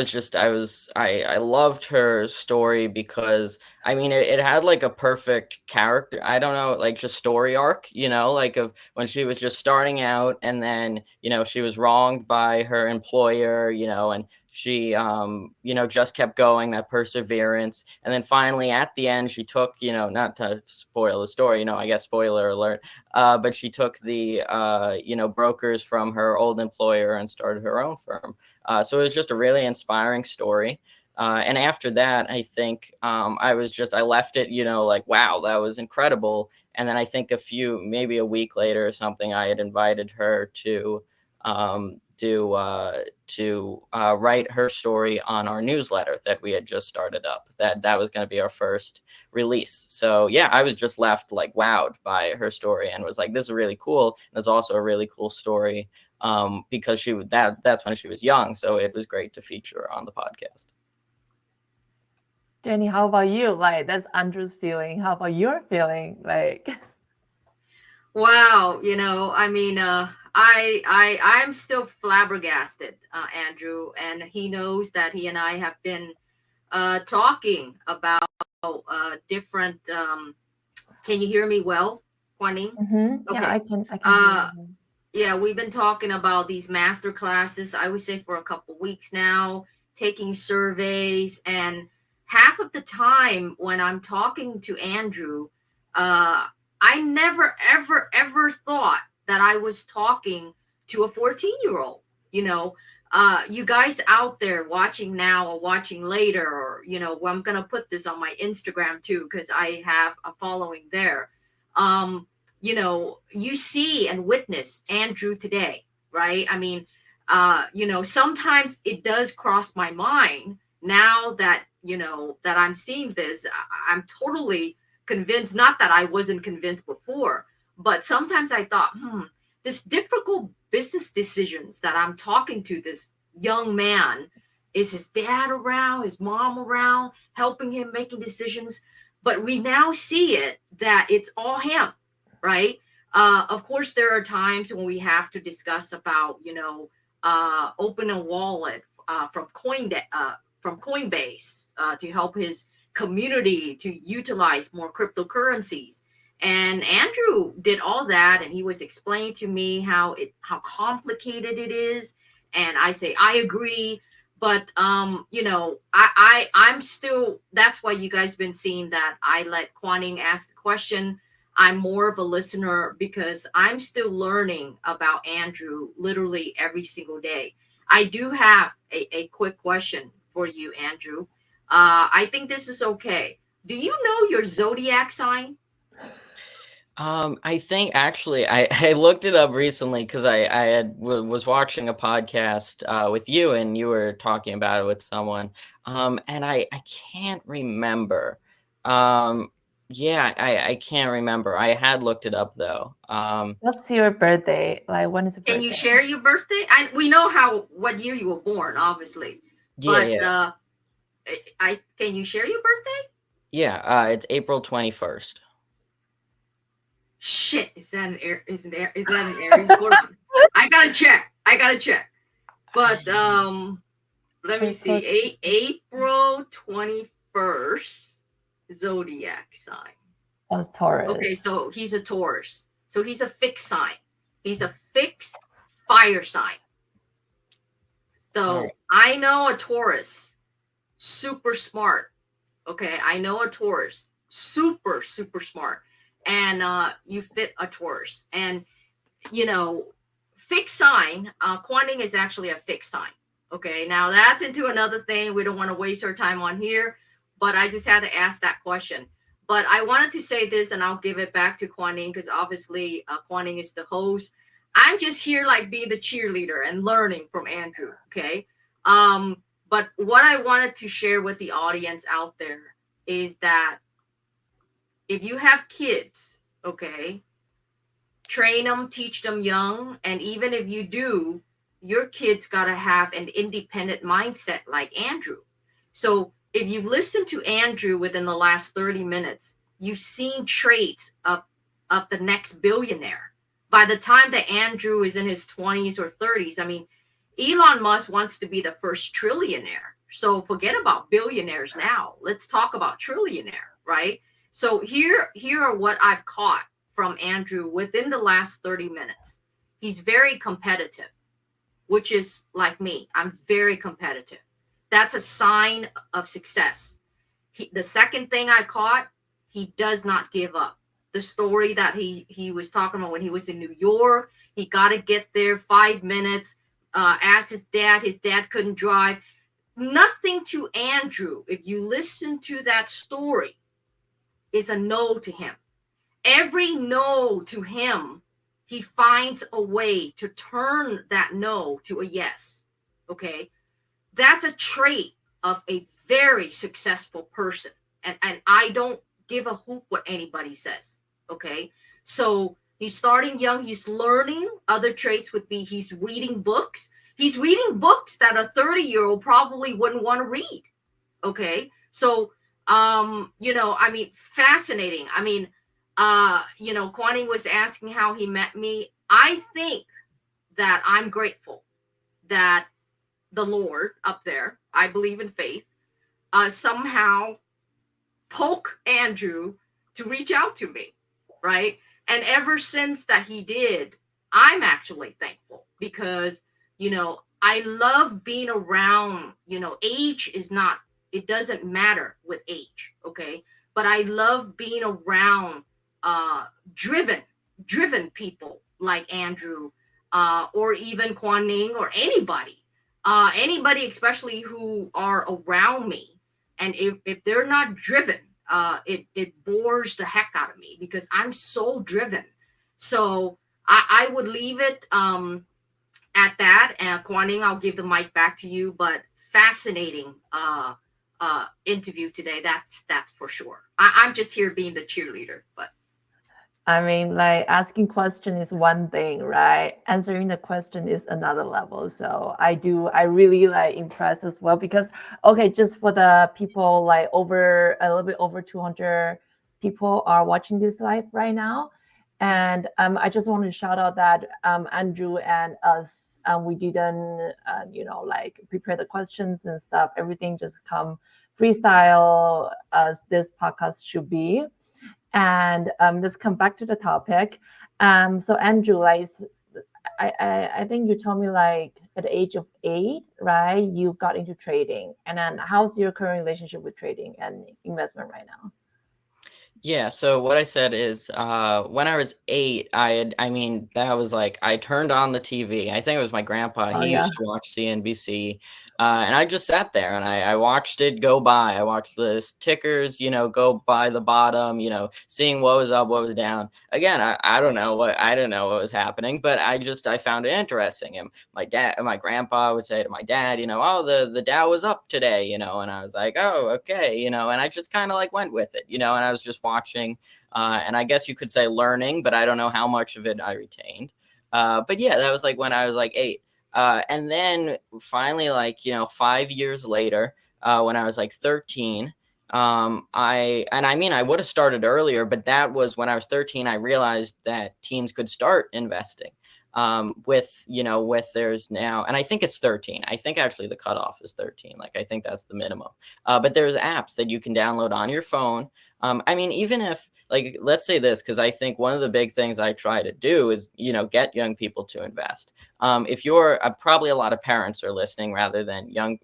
loved her story because, I mean, it had like a perfect character. I don't know, like just story arc, like of when she was just starting out and then, she was wronged by her employer, and she, just kept going, that perseverance. And then finally at the end, she took, not to spoil the story, I guess spoiler alert, but she took the, brokers from her old employer and started her own firm. So it was just a really inspiring story. And after that, I think I left it, like, wow, that was incredible. And then I think maybe a week later or something, I had invited her to write her story on our newsletter that we had just started up. That was going to be our first release. So yeah, I was just left like wowed by her story and was like, this is really cool. And it's also a really cool story because that's when she was young. So it was great to feature on the podcast. Jenny, how about you? Like that's Andrew's feeling. How about your feeling? Like wow, I mean, I'm still flabbergasted, Andrew, and he knows that he and I have been talking about different. Can you hear me well, Kuan-Ning? Mm-hmm. Okay. Yeah, I can. Yeah, we've been talking about these master classes, I would say, for a couple weeks now, taking surveys, and half of the time when I'm talking to Andrew, I never, ever, ever thought that I was talking to a 14-year-old. You guys out there watching now or watching later, or, I'm going to put this on my Instagram too, because I have a following there. You see and witness Andrew today, right? I mean, sometimes it does cross my mind now that, that I'm seeing this. I'm totally convinced, not that I wasn't convinced before, but sometimes I thought, this difficult business decisions that I'm talking to this young man, is his dad around, his mom around, helping him making decisions? But we now see it that it's all him, right? Of course, there are times when we have to discuss about, open a wallet from Coinbase to help his community to utilize more cryptocurrencies. And Andrew did all that, and he was explaining to me how complicated it is. And I say I agree, but I'm still. That's why you guys been seeing that I let Kuan-Ning ask the question. I'm more of a listener because I'm still learning about Andrew literally every single day. I do have a quick question for you, Andrew. I think this is okay. Do you know your zodiac sign? I think actually I looked it up recently because was watching a podcast with you, and you were talking about it with someone. And I can't remember. Yeah, I can't remember. I had looked it up though. What's your birthday? Like, when is your birthday? Can you share your birthday? We know what year you were born, obviously. Yeah, But can you share your birthday? yeah. It's April 21st. Shit, is that an Aries? Hold on. I gotta check. But let me see. April 21st, zodiac sign. As Taurus. Okay, so he's a Taurus. So he's a fixed sign. He's a fixed fire sign. So Right. I know a Taurus, super smart. Okay, I know a Taurus, super smart. And you fit a Taurus. And, fixed sign, Kuan-Ning is actually a fixed sign. Okay, now that's into another thing. We don't want to waste our time on here, but I just had to ask that question. But I wanted to say this, and I'll give it back to Kuan-Ning because obviously Kuan-Ning is the host. I'm just here like being the cheerleader and learning from Andrew, okay? But what I wanted to share with the audience out there is that if you have kids, okay, train them, teach them young. And even if you do, your kids got to have an independent mindset like Andrew. So if you've listened to Andrew within the last 30 minutes, you've seen traits of the next billionaire. By the time that Andrew is in his 20s or 30s, I mean, Elon Musk wants to be the first trillionaire. So forget about billionaires now. Let's talk about trillionaire, right? So here are what I've caught from Andrew within the last 30 minutes. He's very competitive, which is like me. I'm very competitive. That's a sign of success. The second thing I caught, he does not give up. The story that he was talking about when he was in New York, he got to get there 5 minutes, asked his dad couldn't drive. Nothing to Andrew, if you listen to that story, is a no to him. Every no to him, he finds a way to turn that no to a yes. Okay. That's a trait of a very successful person. And I don't give a hoot what anybody says. Okay. So he's starting young. He's learning. Other traits would be he's reading books. He's reading books that a 30-year-old probably wouldn't want to read. Okay. So, I mean, fascinating. I mean, Kuan-Ning was asking how he met me. I think that I'm grateful that the Lord up there, I believe in faith, somehow poke Andrew to reach out to me, right? And ever since that he did, I'm actually thankful because, I love being around, age is not, it doesn't matter with age, okay? But I love being around driven people like Andrew or even Kuan-Ning or anybody especially who are around me. And if they're not driven, it bores the heck out of me because I'm so driven. So I would leave it at that. Kuan-Ning, I'll give the mic back to you, but fascinating interview today. That's for sure. I'm just here being the cheerleader, but I mean, like asking question is one thing, right? Answering the question is another level. So I really like impressed as well because, okay, just for the people like a little bit over 200 people are watching this live right now. And I just want to shout out that Andrew and us, we didn't, prepare the questions and stuff. Everything just come freestyle as this podcast should be. And let's come back to the topic. So Andrew, like, I think you told me like at the age of 8, right? You got into trading. And then how's your current relationship with trading and investment right now? Yeah, so what I said is when I was 8, that was like I turned on the TV. I think it was my grandpa. Oh He yeah. used to watch CNBC. And I just sat there and I watched it go by. I watched the tickers, go by the bottom, seeing what was up, what was down. Again, I don't know I don't know what was happening, but I found it interesting. And my grandpa would say to my dad, oh, the Dow was up today, and I was like, oh, okay, and I just kind of like went with it, and I was just watching, and I guess you could say learning, but I don't know how much of it I retained. But yeah, that was like when I was like 8. And then finally, like, 5 years later, when I was like 13, I would have started earlier, but that was when I was 13, I realized that teens could start investing. With there's now, and I think it's 13. I think actually the cutoff is 13. Like, I think that's the minimum. But there's apps that you can download on your phone. Even if, like, let's say this, because I think one of the big things I try to do is, get young people to invest. If you're probably a lot of parents are listening rather than young,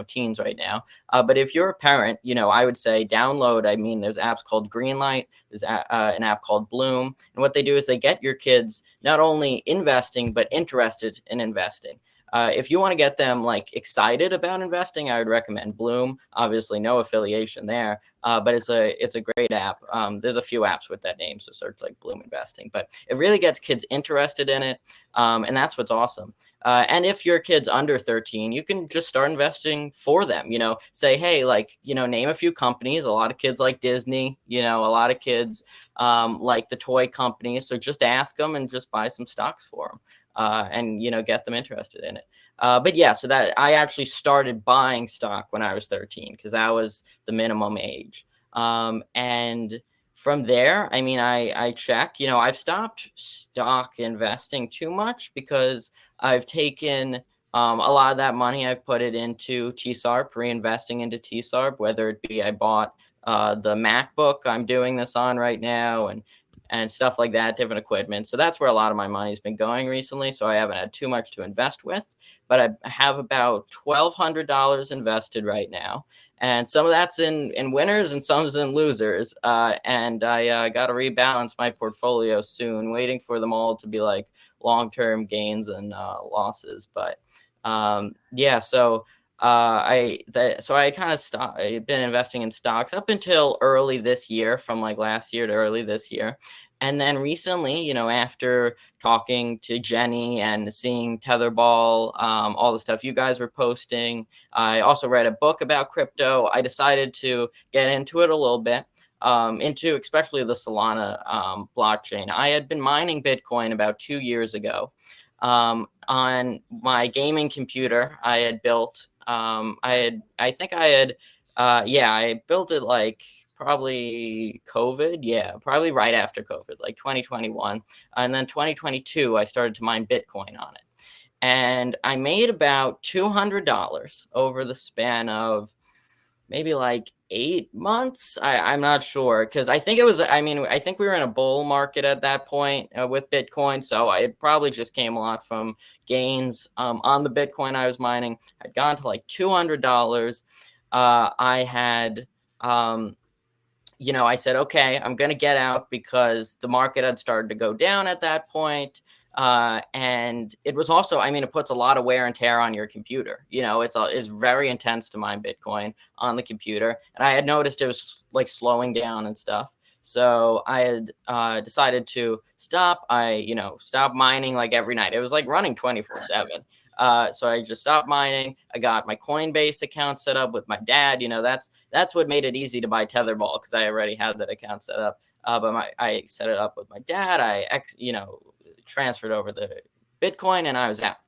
teens right now. But if you're a parent, I would say download. There's apps called Greenlight. There's an app called Bloom. And what they do is they get your kids not only investing, but interested in investing. If you want to get them like excited about investing, I would recommend Bloom. Obviously, no affiliation there, but it's a great app. There's a few apps with that name, so search like Bloom Investing. But it really gets kids interested in it, and that's what's awesome. And if your kid's under 13, you can just start investing for them. Say, hey, like, name a few companies. A lot of kids like Disney. A lot of kids like the toy companies. So just ask them and just buy some stocks for them. And get them interested in it. But yeah, so that I actually started buying stock when I was 13 because that was the minimum age. And from there, I check. I've stopped stock investing too much because I've taken a lot of that money. I've put it into TSARP, reinvesting into TSARP, whether it be I bought the MacBook I'm doing this on right now, and stuff like that, different equipment. So that's where a lot of my money's been going recently. So I haven't had too much to invest with, but I have about $1,200 invested right now. And some of that's in winners and some's in losers. And I got to rebalance my portfolio soon, waiting for them all to be like long-term gains and losses. But yeah, so I kind of stopped. I've been investing in stocks up until early this year, from like last year to early this year. And then recently, after talking to Jenny and seeing Tetherball, all the stuff you guys were posting, I also read a book about crypto. I decided to get into it a little bit, into especially the Solana blockchain. I had been mining Bitcoin about 2 years ago. On my gaming computer, I had built. I built it like probably COVID. Yeah, probably right after COVID, like 2021. And then 2022, I started to mine Bitcoin on it. And I made about $200 over the span of maybe like 8 months. I'm not sure, because I think I think we were in a bull market at that point with Bitcoin. So it probably just came a lot from gains on the Bitcoin I was mining. I'd gone to like $200. I had, I said, okay, I'm going to get out because the market had started to go down at that point. And it was also, it puts a lot of wear and tear on your computer. It's very intense to mine Bitcoin on the computer. And I had noticed it was like slowing down and stuff. So I had decided to stop. Stop mining like every night. It was like running 24/7. So I just stopped mining. I got my Coinbase account set up with my dad. That's what made it easy to buy Tetherball, because I already had that account set up. But I set it up with my dad. I transferred over the Bitcoin and I was out.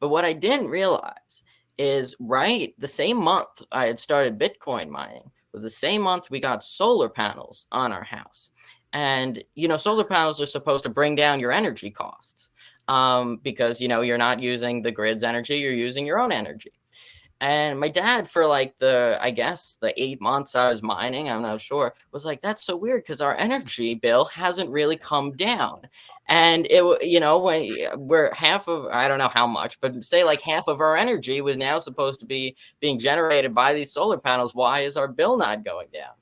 But what I didn't realize is right the same month I had started Bitcoin mining was the same month we got solar panels on our house. And, solar panels are supposed to bring down your energy costs because, you're not using the grid's energy, you're using your own energy. And my dad, for like the 8 months I was mining, I'm not sure, was like, that's so weird because our energy bill hasn't really come down. And when we're half of, I don't know how much, but say like half of our energy was now supposed to be being generated by these solar panels. Why is our bill not going down?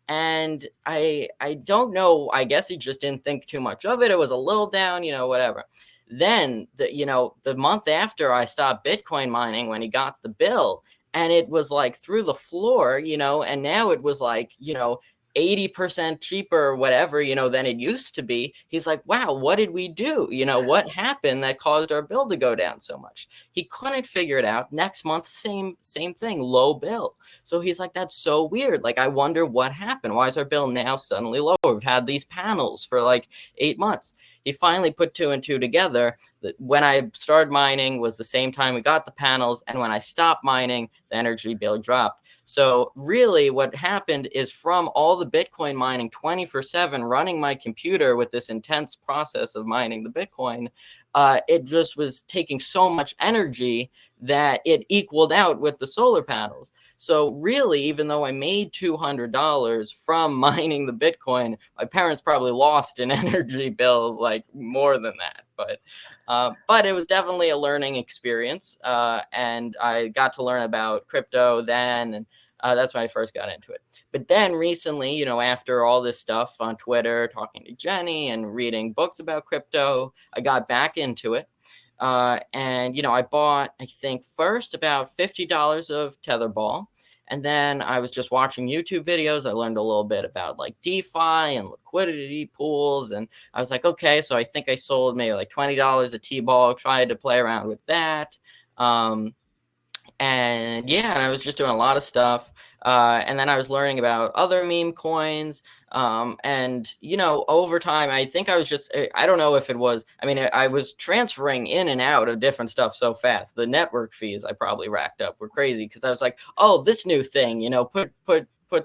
And I don't know, I guess he just didn't think too much of it. It was a little down, whatever. Then the month after I stopped Bitcoin mining, when he got the bill, and it was like through the floor, and now it was like, 80% cheaper or whatever, than it used to be. He's like, wow, what did we do? What happened that caused our bill to go down so much? He couldn't figure it out. Next month, same thing, low bill. So he's like, that's so weird. Like, I wonder what happened. Why is our bill now suddenly lower? We've had these panels for like 8 months. He finally put 2 and 2 together. When I started mining was the same time we got the panels. And when I stopped mining, the energy bill dropped. So really what happened is, from all the Bitcoin mining 24/7, running my computer with this intense process of mining the Bitcoin, it just was taking so much energy that it equaled out with the solar panels. So really, even though I made $200 from mining the Bitcoin, my parents probably lost in energy bills like more than that. But it was definitely a learning experience, and I got to learn about crypto then, and that's when I first got into it. But then recently, after all this stuff on Twitter, talking to Jenny and reading books about crypto, I got back into it. And I bought, I think, first about $50 of Tetherball. And then I was just watching YouTube videos. I learned a little bit about like DeFi and liquidity pools. And I was like, okay, so I think I sold maybe like $20 of T-ball, tried to play around with that. And I was just doing a lot of stuff. And then I was learning about other meme coins. And over time, I think I don't know if it was, I was transferring in and out of different stuff so fast. The network fees I probably racked up were crazy, because I was like, oh, this new thing, put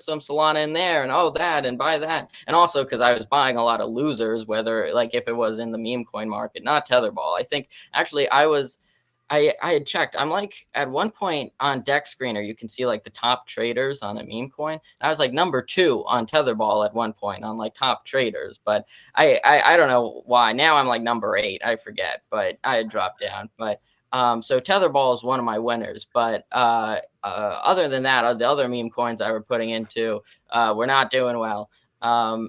some Solana in there, and that, and buy that. And also because I was buying a lot of losers, whether like if it was in the meme coin market, not Tetherball. I think actually I had checked. I'm like, at one point on Deck Screener, you can see like the top traders on a meme coin. I was like number 2 on Tetherball at one point on like top traders, but I don't know why. Now I'm like number 8. I forget, but I had dropped down. But so Tetherball is one of my winners. But other than that, the other meme coins I were putting into were not doing well.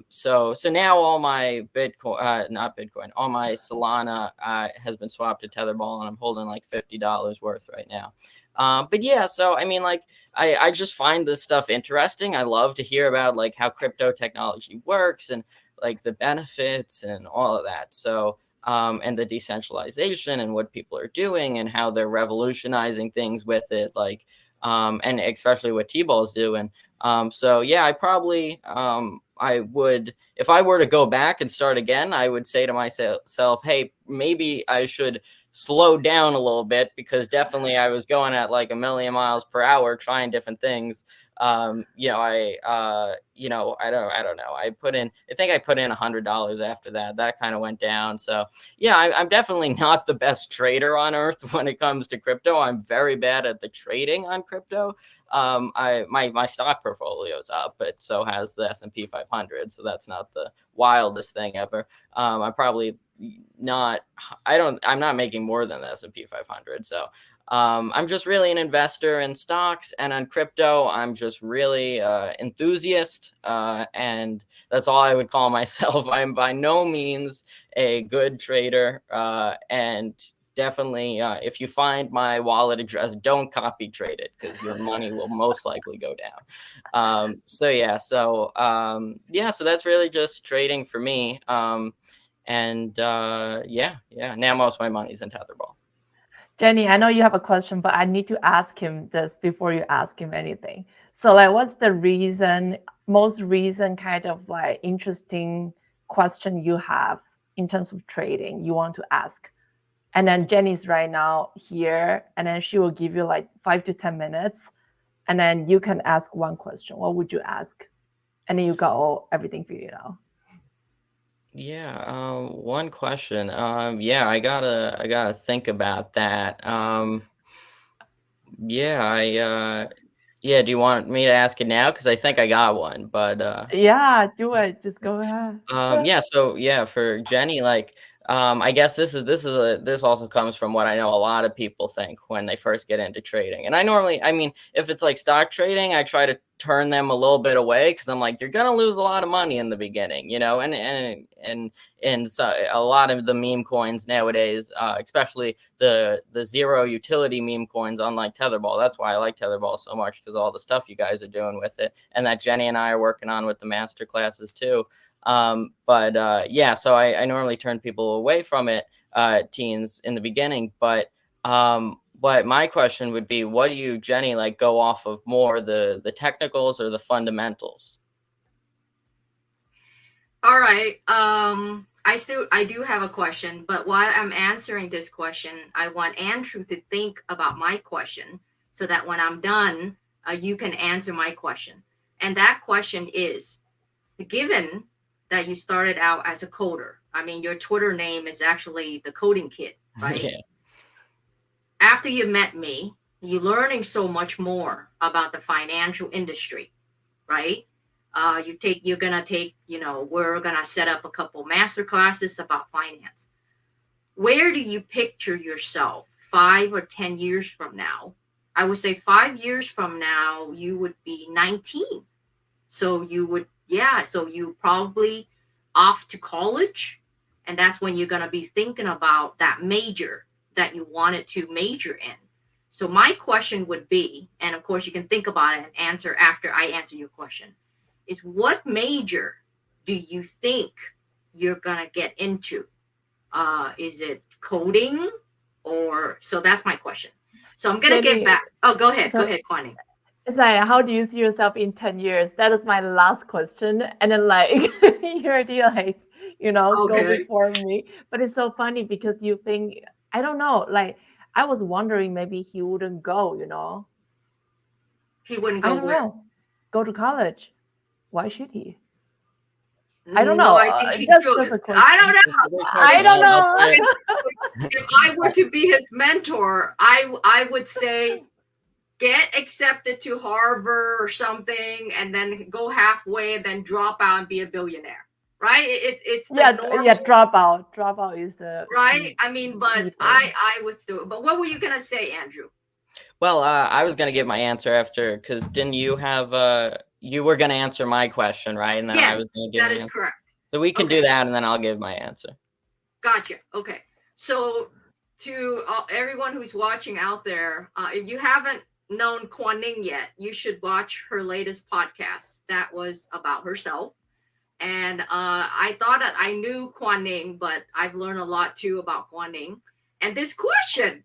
So now all my Bitcoin, all my Solana has been swapped to Tetherball, and I'm holding like $50 worth right now. But yeah, so I just find this stuff interesting. I love to hear about like how crypto technology works, and like the benefits and all of that. So and the decentralization and what people are doing and how they're revolutionizing things with it, like and especially what T-ball is doing. So yeah, I probably I would, if I were to go back and start again, I would say to myself, hey, maybe I should slow down a little bit, because definitely I was going at like 1,000,000 miles per hour trying different things. I don't know. I think I put in $100 after that. That kind of went down. So yeah, I'm definitely not the best trader on earth when it comes to crypto. I'm very bad at the trading on crypto. My stock portfolio is up, but so has the S&P 500. So that's not the wildest thing ever. I'm not making more than the S&P 500. So I'm just really an investor in stocks, and on crypto, I'm just really enthusiast, and that's all I would call myself. I'm by no means a good trader, and definitely, if you find my wallet address, don't copy trade it, because your money will most likely go down. So that's really just trading for me. Now most of my money's in Tetherball. Jenny, I know you have a question, but I need to ask him this before you ask him anything. So like, what's the most recent kind of like interesting question you have in terms of trading you want to ask? And then Jenny's right now here, and then she will give you like 5 to 10 minutes, and then you can ask one question. What would you ask? And then you got everything figured out. Yeah, one question. I gotta think about that. Do you want me to ask it now? Because I think I got one, but Yeah, do it. Just go ahead. for Jenny, like, I guess this also comes from what I know a lot of people think when they first get into trading. And I mean, if it's like stock trading, I try to turn them a little bit away because I'm like, you're gonna lose a lot of money in the beginning, you know. And so a lot of the meme coins nowadays, especially the zero utility meme coins, unlike Tetherball. That's why I like Tetherball so much, because all the stuff you guys are doing with it, and that Jenny and I are working on with the master classes too. Yeah, so I normally turn people away from it, teens in the beginning, but my question would be, what do you, Jenny, like go off of more, the technicals or the fundamentals? All right. I do have a question, but while I'm answering this question, I want Andrew to think about my question so that when I'm done, you can answer my question. And that question is, given that you started out as a coder, I mean, your Twitter name is actually the coding kid, right? Yeah. After you met me, you're learning so much more about the financial industry, right? You're gonna take, we're gonna set up a couple master classes about finance. Where do you picture yourself 5 or 10 years from now? I would say 5 years from now, you would be 19. So you probably off to college, and that's when you're gonna be thinking about that major that you wanted to major in. So my question would be, and of course you can think about it and answer after I answer your question, is what major do you think you're gonna get into? Is it coding or so? That's my question. So I'm gonna get back. Oh, go ahead, Kuan-Ning. It's like, how do you see yourself in 10 years? That is my last question. And then like, you already like, go before me. But it's so funny because you think, I don't know, like, I was wondering maybe he wouldn't go, He wouldn't go I don't where? know. Go to college. Why should he? I don't know. I think he should. I don't know. If I were to be his mentor, I would say get accepted to Harvard or something, and then go halfway, and then drop out and be a billionaire. Right? It's the normal. Yeah. Dropout is the right. I mean, but I would still. But what were you gonna say, Andrew? Well, I was gonna give my answer after, because didn't you have you were gonna answer my question, right? And then yes, I was gonna give that my is answer. correct. So we can do that, and then I'll give my answer. Gotcha. Okay. So to everyone who's watching out there, if you haven't known Kuan-Ning yet, you should watch her latest podcast. That was about herself. And I thought that I knew Kuan-Ning, but I've learned a lot too about Kuan-Ning. And this question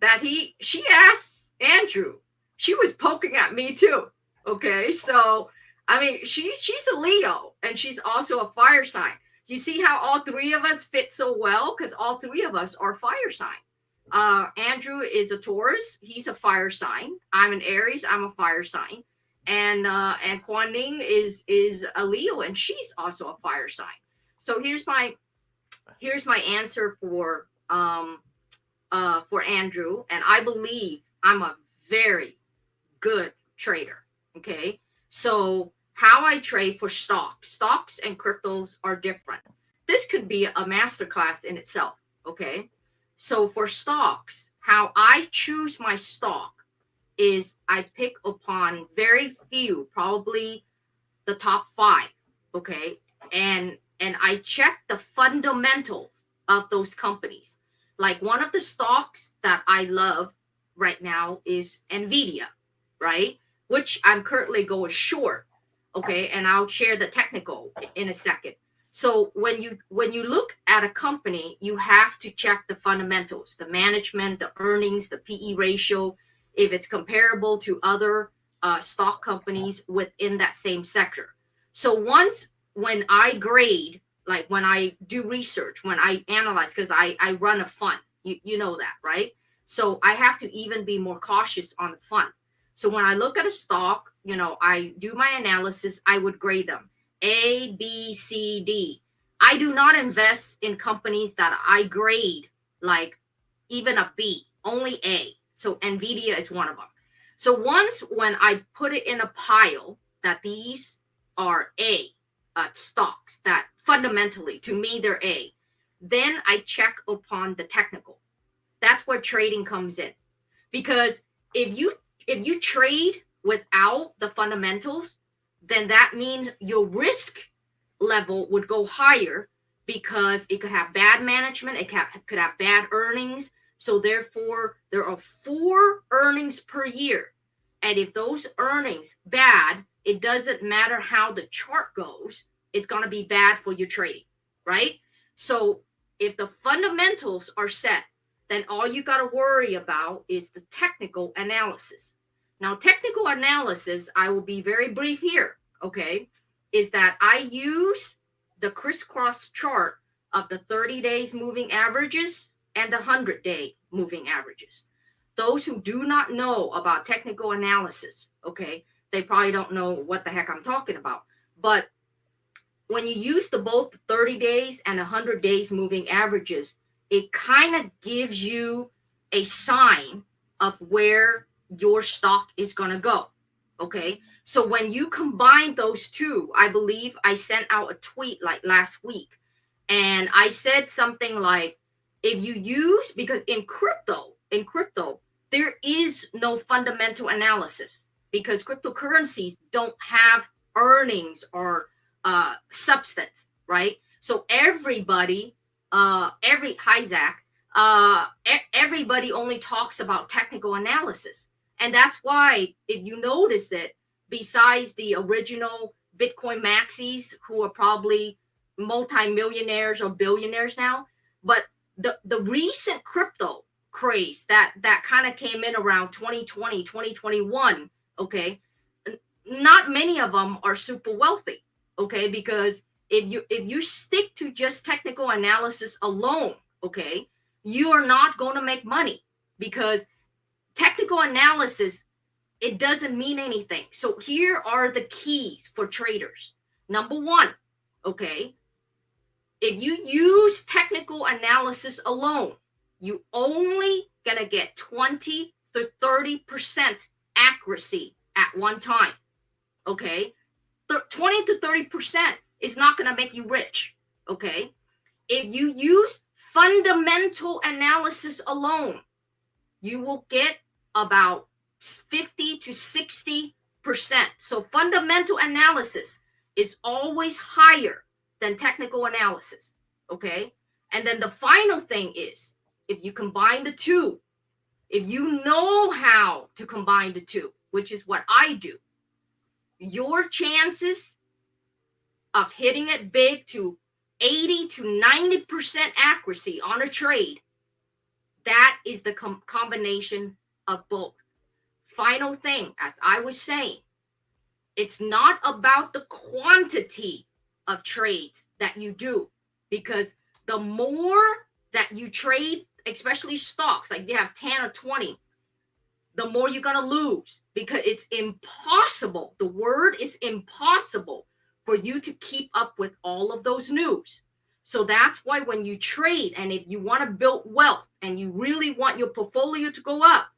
that she asked Andrew, she was poking at me too. Okay, so I mean, she's a Leo, and she's also a fire sign. Do you see how all three of us fit so well? Because all three of us are fire sign. Andrew is a Taurus, he's a fire sign. I'm an Aries, I'm a fire sign. And Kuan-Ning is a Leo, and she's also a fire sign. So here's my answer for Andrew, and I believe I'm a very good trader. Okay, so how I trade for stocks and cryptos are different. This could be a masterclass in itself. Okay, so for stocks, how I choose my stock is I pick upon very few, probably the top 5. Okay, and I check the fundamentals of those companies. Like one of the stocks that I love right now is NVIDIA, right? Which I'm currently going short. Okay, and I'll share the technical in a second. So when you look at a company, you have to check the fundamentals, the management, the earnings, the PE ratio, if it's comparable to other stock companies within that same sector. So when I grade, like when I do research, when I analyze, because I run a fund, you know that, right? So I have to even be more cautious on the fund. So when I look at a stock, I do my analysis, I would grade them A, B, C, D. I do not invest in companies that I grade like even a B, only A. So NVIDIA is one of them. So when I put it in a pile that these are A stocks that fundamentally, to me, they're A, then I check upon the technical. That's where trading comes in. Because if you trade without the fundamentals, then that means your risk level would go higher, because it could have bad management, it could have bad earnings. So therefore, there are 4 earnings per year. And if those earnings bad, it doesn't matter how the chart goes, it's going to be bad for your trading, right? So if the fundamentals are set, then all you got to worry about is the technical analysis. Now, technical analysis, I will be very brief here, okay, is that I use the crisscross chart of the 30 days moving averages and the 100-day moving averages. Those who do not know about technical analysis, okay, they probably don't know what the heck I'm talking about. But when you use both the 30 days and 100 days moving averages, it kind of gives you a sign of where your stock is going to go. Okay. So when you combine those two, I believe I sent out a tweet like last week, and I said something like, if you use, because in crypto, there is no fundamental analysis, because cryptocurrencies don't have earnings or substance, right? So everybody, hi Zach, everybody only talks about technical analysis. And that's why, if you notice it, besides the original Bitcoin maxis, who are probably multimillionaires or billionaires now, but the recent crypto craze that kind of came in around 2020, 2021, okay, not many of them are super wealthy, okay, because if you stick to just technical analysis alone, okay, you are not going to make money, because technical analysis, it doesn't mean anything. So here are the keys for traders. Number 1, okay, if you use technical analysis alone, you only gonna get 20 to 30% accuracy at one time. Okay, 20 to 30% is not gonna make you rich. Okay, if you use fundamental analysis alone, you will get about 50 to 60%. So fundamental analysis is always higher than technical analysis. Okay, and then the final thing is, if you combine the two, if you know how to combine the two, which is what I do, your chances of hitting it big to 80 to 90% accuracy on a trade, that is the combination of both. Final thing, as I was saying, it's not about the quantity of trades that you do, because the more that you trade, especially stocks, like you have 10 or 20, the more you're going to lose, because it's impossible. The word is impossible for you to keep up with all of those news. So that's why when you trade, and if you want to build wealth and you really want your portfolio to go up,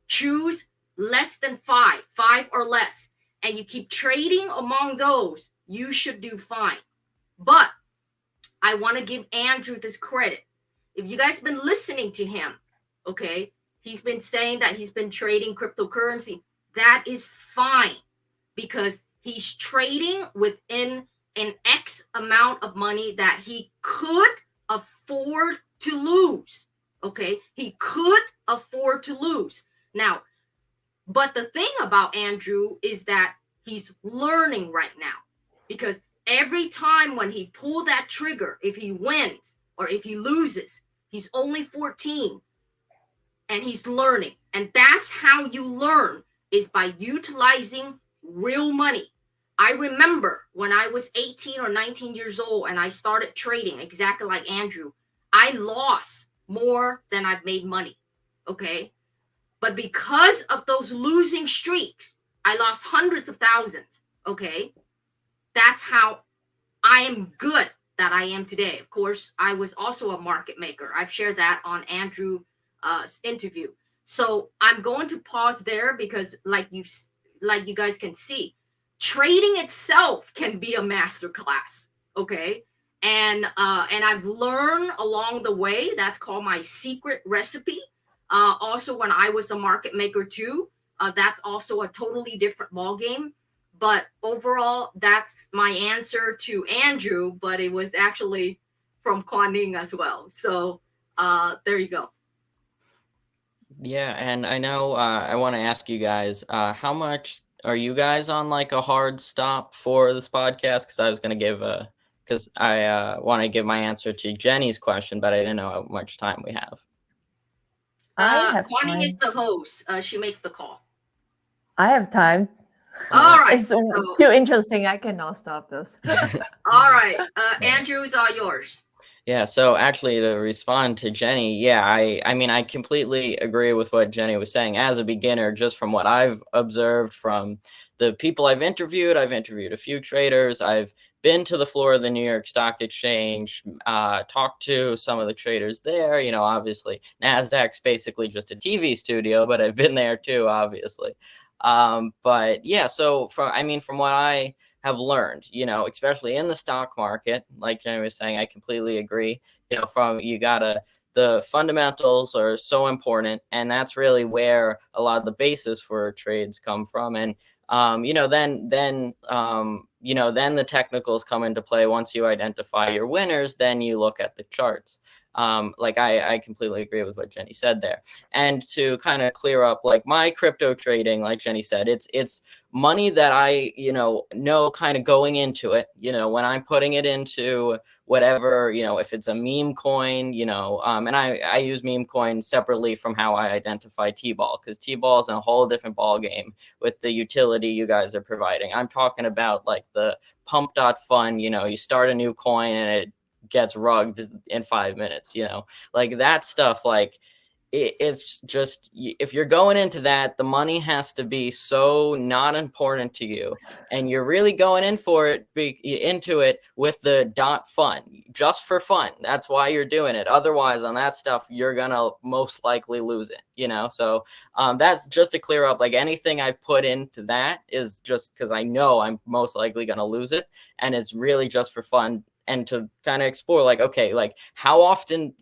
choose less than 5 or less, and you keep trading among those, you should do fine. But I want to give Andrew this credit. If you guys been listening to him, okay, he's been saying that he's been trading cryptocurrency. That is fine, because he's trading within an X amount of money that he could afford to lose. Okay, he could afford to lose. Now, but the thing about Andrew is that he's learning right now, because every time when he pulled that trigger, if he wins or if he loses, he's only 14 and he's learning. And that's how you learn, is by utilizing real money. I remember when I was 18 or 19 years old and I started trading exactly like Andrew, I lost more than I've made money. Okay. But because of those losing streaks, I lost hundreds of thousands. Okay. That's how I am good that I am today. Of course, I was also a market maker. I've shared that on Andrew's interview. So I'm going to pause there, because like you guys can see, trading itself can be a masterclass. Okay. and I've learned along the way. That's called my secret recipe. Also, when I was a market maker too, that's also a totally different ball game. But overall, that's my answer to Andrew. But it was actually from Kuan-Ning as well. So there you go. Yeah, and I know I want to ask you guys, how much are you guys on like a hard stop for this podcast? Because I was going to give because I want to give my answer to Jenny's question, but I didn't know how much time we have. I have Kuan-Ning is time. the host. She makes the call. I have time. All right. It's too interesting. I cannot stop this. All right. Andrew, it's all yours. Yeah, so actually to respond to Jenny, yeah, I mean, I completely agree with what Jenny was saying. As a beginner, just from what I've observed from the people I've interviewed a few traders. I've been to the floor of the New York Stock Exchange, talked to some of the traders there. You know, obviously, NASDAQ's basically just a TV studio, but I've been there too, obviously. But yeah, so from what I have learned, you know, especially in the stock market, like Jenny was saying, I completely agree. You know, the fundamentals are so important, and that's really where a lot of the basis for trades come from. And you know, then the technicals come into play. Once you identify your winners, then you look at the charts. I completely agree with what Jenny said there. And to kind of clear up, like my crypto trading, like Jenny said, it's money that I, know kind of going into it, when I'm putting it into whatever, if it's a meme coin, and I use meme coin separately from how I identify T-ball, because T-ball is a whole different ball game with the utility you guys are providing. I'm talking about like the pump.fun, you start a new coin and it gets rugged in 5 minutes, like that stuff. Like it's just, if you're going into that, the money has to be so not important to you, and you're really going into it with the .fun, just for fun. That's why you're doing it. Otherwise, on that stuff, you're gonna most likely lose it. So that's just to clear up. Like anything I've put into that is just because I know I'm most likely gonna lose it, and it's really just for fun and to kind of explore. Like, okay, like how often,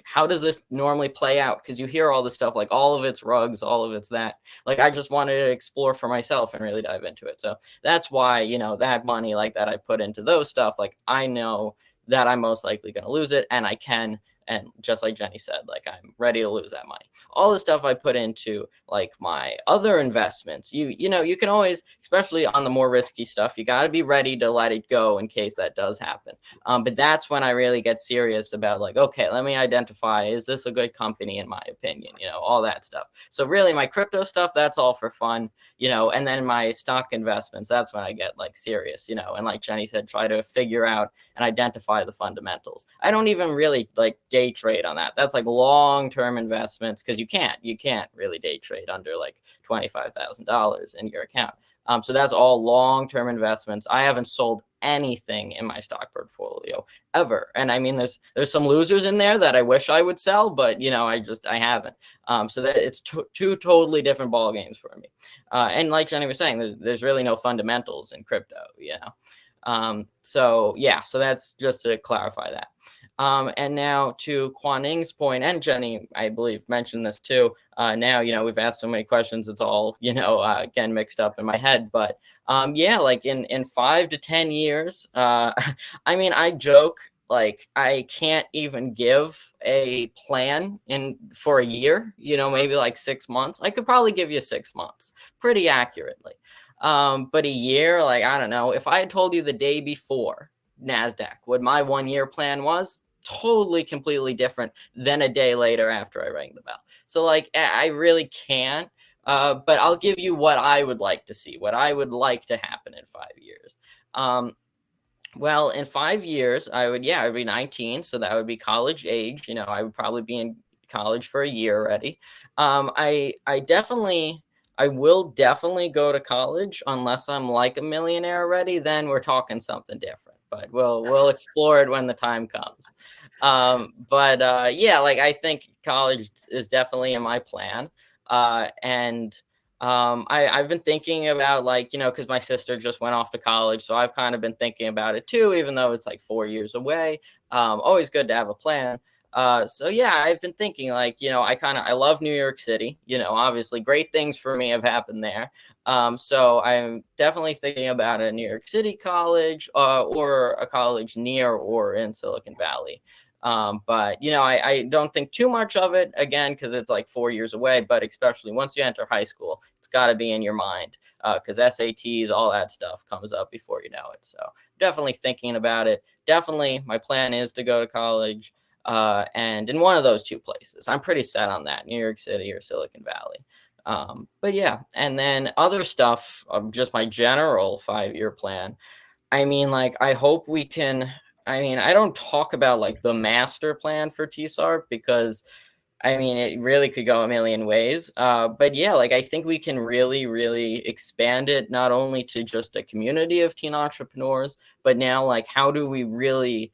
how does this normally play out? Because you hear all this stuff, like all of it's rugs, all of it's that. Like I just wanted to explore for myself and really dive into it. So that's why, that money like that I put into those stuff, like I know that I'm most likely going to lose it, and I can. And just like Jenny said, like I'm ready to lose that money. All the stuff I put into like my other investments, you can always, especially on the more risky stuff, you got to be ready to let it go in case that does happen. But that's when I really get serious about like, okay, let me identify, is this a good company in my opinion? All that stuff. So really my crypto stuff, that's all for fun, and then my stock investments, that's when I get like serious, and like Jenny said, try to figure out and identify the fundamentals. I don't even really like day trade on that. That's like long-term investments, because you can't really day trade under like $25,000 in your account. So that's all long-term investments. I haven't sold anything in my stock portfolio ever. And I mean, there's some losers in there that I wish I would sell, but I haven't. So that it's two totally different ball games for me. And like Jenny was saying, there's really no fundamentals in crypto, so that's just to clarify that. And now to Kuan-Ning's point, and Jenny, I believe, mentioned this too. Now, we've asked so many questions, it's all, again, mixed up in my head. But like in 5 to 10 years, I mean, I joke, like I can't even give a plan for a year, maybe like 6 months. I could probably give you 6 months pretty accurately. But a year, like, I don't know, if I had told you the day before NASDAQ what my 1 year plan was, totally completely different than a day later after I rang the bell. So like, I really can't, but I'll give you what I would like to see, what I would like to happen in 5 years. Well, in 5 years, I would be 19. So that would be college age. I would probably be in college for a year already. I will definitely go to college unless I'm like a millionaire already. Then we're talking something different, but we'll explore it when the time comes. Like I think college is definitely in my plan. And I've been thinking about, like, because my sister just went off to college, so I've kind of been thinking about it too, even though it's like 4 years away. Always good to have a plan. So yeah, I've been thinking, like, I love New York City. Obviously great things for me have happened there. So I'm definitely thinking about a New York City college, or a college near or in Silicon Valley. But I don't think too much of it, again, because it's like 4 years away. But especially once you enter high school, it's got to be in your mind, because SATs, all that stuff comes up before you know it. So definitely thinking about it. Definitely, my plan is to go to college, and in one of those two places. I'm pretty set on that, New York City or Silicon Valley. But yeah, and then other stuff, just my general 5-year plan. I mean, like, I hope we can. I mean, I don't talk about like the master plan for TSARP, because I mean, it really could go a million ways. But yeah, like, I think we can really, really expand it, not only to just a community of teen entrepreneurs, but now, like, how do we really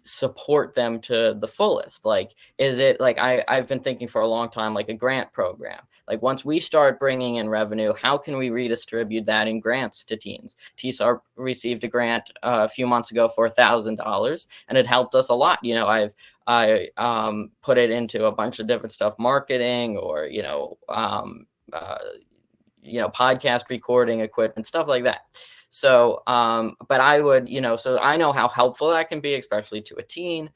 support them to the fullest? Like, is it like, I've been thinking for a long time, like a grant program. Like, once we start bringing in revenue, how can we redistribute that in grants to teens? TSARP received a grant a few months ago for $1,000, and it helped us a lot. I put it into a bunch of different stuff, marketing, or podcast recording equipment, stuff like that. So, but I would, so I know how helpful that can be, especially to a teen.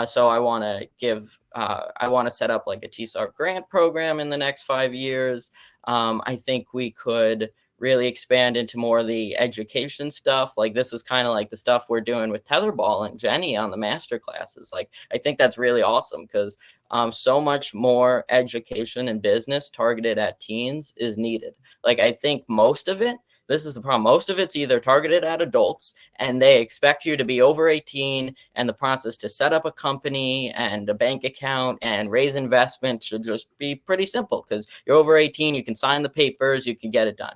So I want to set up like a TSARP grant program in the next 5 years. I think we could really expand into more of the education stuff. Like, this is kind of like the stuff we're doing with Tetherball and Jenny on the master classes. Like, I think that's really awesome, because so much more education and business targeted at teens is needed. Like, I think most of it, this is the problem, most of it's either targeted at adults, and they expect you to be over 18, and the process to set up a company and a bank account and raise investment should just be pretty simple, because you're over 18, you can sign the papers, you can get it done.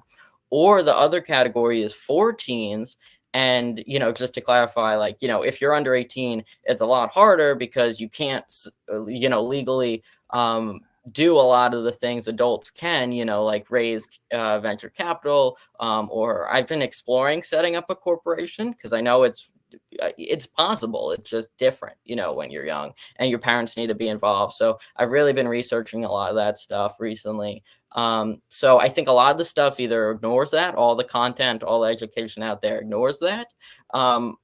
Or the other category is for teens. And, just to clarify, like, if you're under 18, it's a lot harder, because you can't, legally do a lot of the things adults can, like raise venture capital, or I've been exploring setting up a corporation, because I know it's possible. It's just different, when you're young and your parents need to be involved. So I've really been researching a lot of that stuff recently. So I think a lot of the stuff either ignores that, all the content, all the education out there ignores that,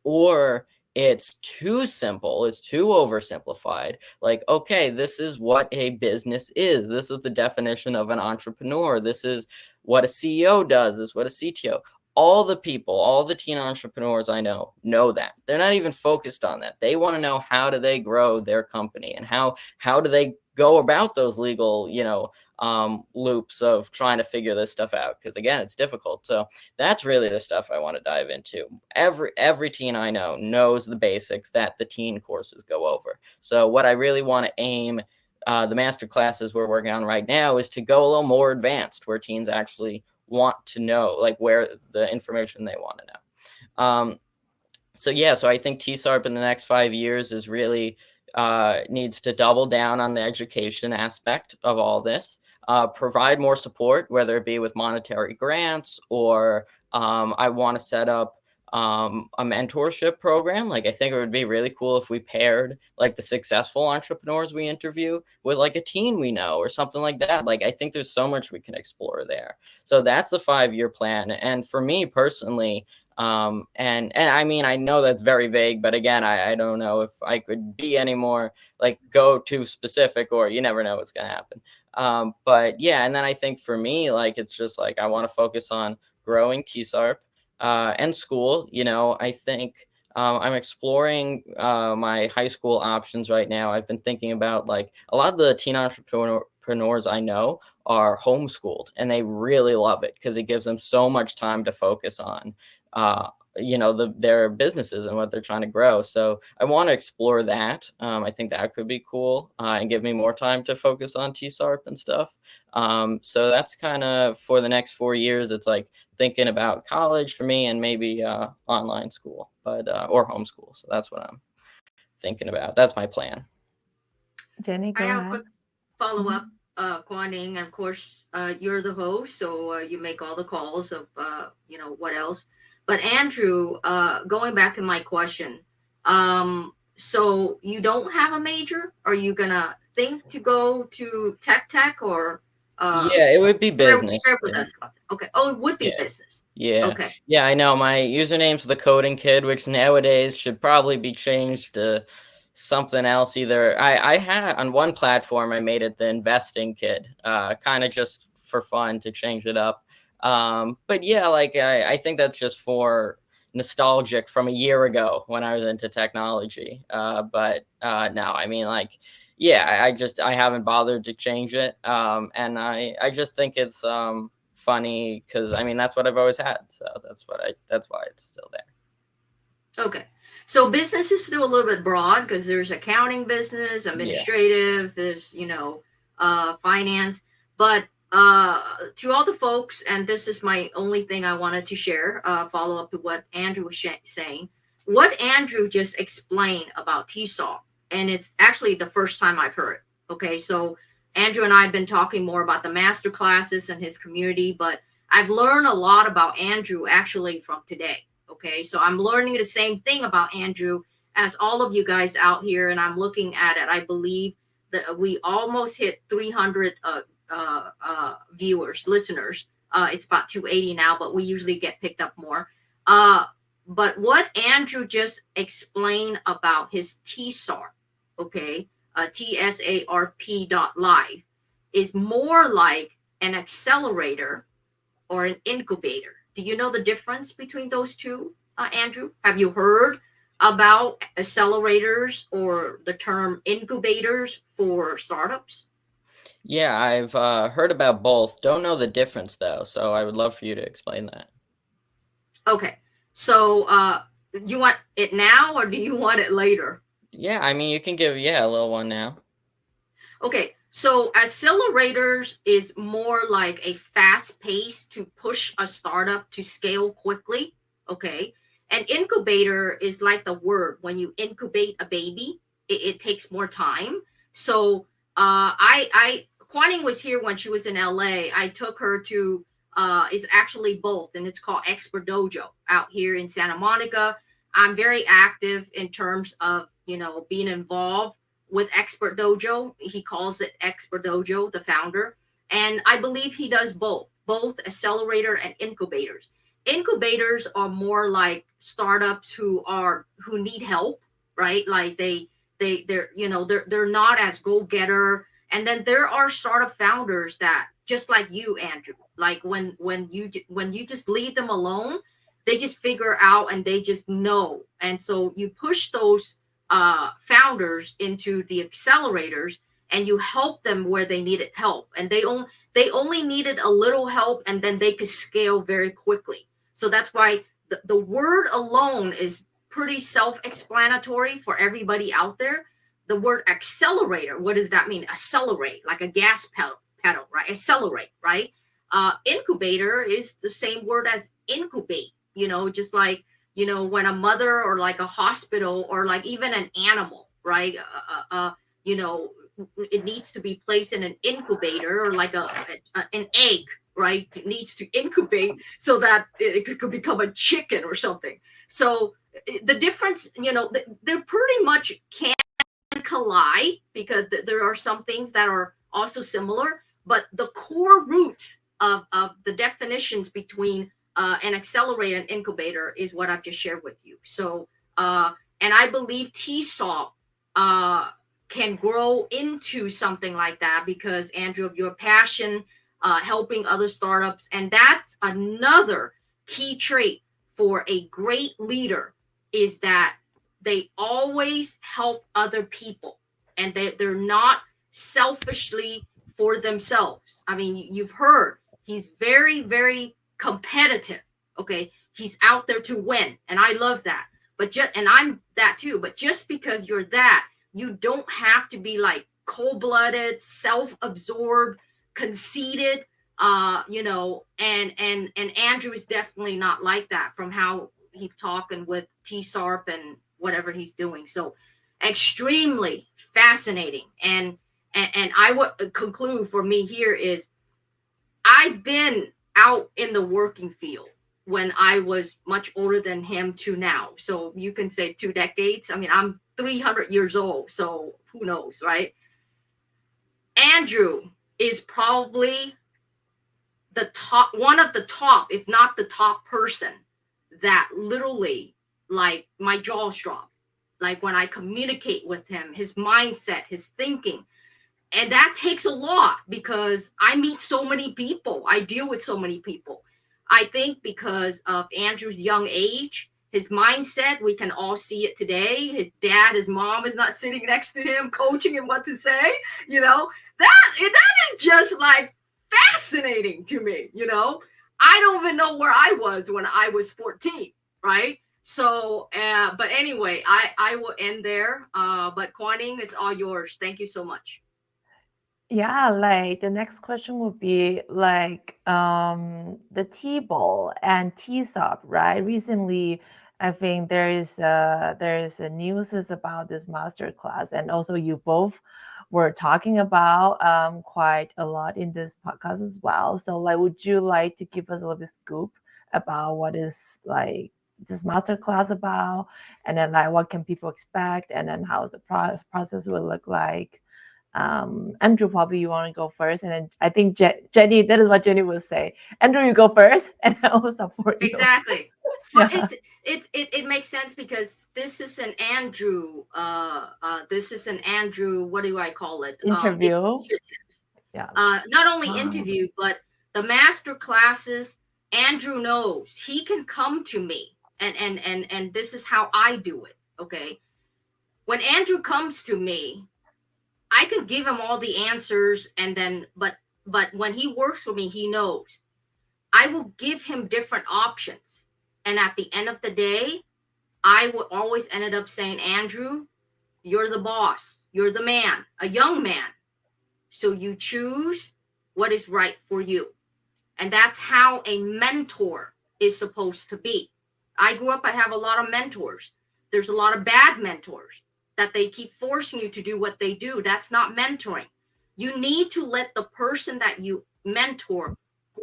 or it's too simple, it's too oversimplified. Like, okay, this is what a business is. This is the definition of an entrepreneur. This is what a CEO does. This is what a CTO. All the people, all the teen entrepreneurs I know that. They're not even focused on that. They want to know, how do they grow their company, and how do they go about those legal, loops of trying to figure this stuff out, because again, it's difficult. So that's really the stuff I want to dive into. Every teen I know knows the basics that the teen courses go over. So what I really want to aim, the master classes we're working on right now, is to go a little more advanced, where teens actually want to know, like, where the information they want to know. So I think TSARP in the next 5 years is really needs to double down on the education aspect of all this, provide more support, whether it be with monetary grants, or I want to set up a mentorship program. Like, I think it would be really cool if we paired like the successful entrepreneurs we interview with like a teen we know, or something like that. Like, I think there's so much we can explore there. So that's the 5-year plan. And for me personally, and I mean, I know that's very vague, but again, I don't know if I could be any more like go too specific, or you never know what's going to happen. But yeah, and then I think for me, like, it's just like, I want to focus on growing TSARP, and school. I think I'm exploring my high school options right now. I've been thinking about, like, a lot of the teen entrepreneurs I know are homeschooled, and they really love it, because it gives them so much time to focus on their businesses and what they're trying to grow. So I want to explore that. I think that could be cool, and give me more time to focus on TSARP and stuff. So that's kind of for the next 4 years. It's like thinking about college for me, and maybe online school, but or homeschool. So that's what I'm thinking about. That's my plan. Jenny, go I have a ahead. quick follow-up. Kuan-Ning, and of course, you're the host, so you make all the calls of, what else. But Andrew, going back to my question, so you don't have a major? Are you gonna think to go to tech or Yeah, it would be business. share with us about that? Okay. Oh, it would be Yeah. business. Yeah. Okay. Yeah, I know. My username's the coding kid, which nowadays should probably be changed to something else. Either I had on one platform, I made it the investing kid, kind of just for fun to change it up. But yeah, like I think that's just for nostalgic from a year ago when I was into technology. But no, I mean, like, yeah, I haven't bothered to change it. And I just think it's funny because I mean that's what I've always had, so that's why it's still there. Okay. So business is still a little bit broad because there's accounting business, administrative, there's, finance. But to all the folks, and this is my only thing I wanted to share, follow up to what Andrew was saying. What Andrew just explained about TSARP, and it's actually the first time I've heard it. Okay. So Andrew and I have been talking more about the master classes and his community, but I've learned a lot about Andrew actually from today. Okay, so I'm learning the same thing about Andrew as all of you guys out here, and I'm looking at it. I believe that we almost hit 300 viewers, listeners. It's about 280 now, but we usually get picked up more. But what Andrew just explained about his TSARP, okay, TSARP.live, is more like an accelerator or an incubator. Do you know the difference between those two, Andrew? Have you heard about accelerators or the term incubators for startups? Yeah, I've heard about both. Don't know the difference though, so I would love for you to explain that. Okay, so you want it now or do you want it later? Yeah, I mean you can give a little one now. Okay, so accelerators is more like a fast pace to push a startup to scale quickly. Okay. And incubator is like the word when you incubate a baby, it takes more time. So Kuan-Ning was here when she was in LA. I took her to it's actually both, and it's called Expert Dojo out here in Santa Monica. I'm very active in terms of being involved with Expert Dojo. He calls it Expert Dojo, the founder. And I believe he does both accelerator and incubators. Incubators are more like startups who need help, right? Like they're not as go-getter. And then there are startup founders that just like you, Andrew, like when you just leave them alone, they just figure out and they just know. And so you push those founders into the accelerators and you help them where they needed help, and they only needed a little help and then they could scale very quickly. So that's why the word alone is pretty self-explanatory for everybody out there. The word accelerator, what does that mean? Accelerate, like a gas pedal, right? Accelerate, right? Incubator is the same word as incubate, just like when a mother or like a hospital or like even an animal, right? It needs to be placed in an incubator, or like an egg, right? It needs to incubate so that it could become a chicken or something. So the difference, they're pretty much can collide because there are some things that are also similar, but the core roots of the definitions between an accelerator and incubator is what I've just shared with you. So, and I believe TSARP can grow into something like that because, Andrew, of your passion, helping other startups. And that's another key trait for a great leader, is that they always help other people and they're not selfishly for themselves. I mean, you've heard he's very, very competitive. Okay. He's out there to win. And I love that. And I'm that too. But just because you're that, you don't have to be like cold-blooded, self-absorbed, conceited, and Andrew is definitely not like that from how he's talking with TSARP and whatever he's doing. So extremely fascinating. And And I would conclude for me here is I've been out in the working field when I was much older than him to now. So you can say 2 decades. I mean, I'm 300 years old, so who knows, right? Andrew is probably the top, one of the top, if not the top person that literally, like, my jaws drop. Like when I communicate with him, his mindset, his thinking. And that takes a lot because I meet so many people. I deal with so many people. I think because of Andrew's young age, his mindset, we can all see it today. His dad, his mom is not sitting next to him, coaching him what to say. You know, that is just like fascinating to me. You know, I don't even know where I was when I was 14, right? So, but anyway, I will end there. But Kuan-Ning, it's all yours. Thank you so much. Yeah, like the next question would be like the T-ball and TSARP, right? Recently, I think there's a news about this master class, and also you both were talking about quite a lot in this podcast as well. So, like, would you like to give us a little bit scoop about what is like this master class about, and then like what can people expect, and then how the process will look like? Andrew, probably you want to go first, and then I think Jenny, that is what Jenny will say. Andrew, you go first, and I will support you. Exactly. Well, it makes sense because this is an Andrew. This is an Andrew. What do I call it? Interview. Yeah. Not only interview, but the master classes. Andrew knows he can come to me, and this is how I do it. Okay. When Andrew comes to me, I could give him all the answers, and then, but when he works with me, he knows I will give him different options. And at the end of the day, I would always ended up saying, Andrew, you're the boss. You're the man, a young man. So you choose what is right for you. And that's how a mentor is supposed to be. I grew up, I have a lot of mentors. There's a lot of bad mentors that they keep forcing you to do what they do. That's not mentoring. You need to let the person that you mentor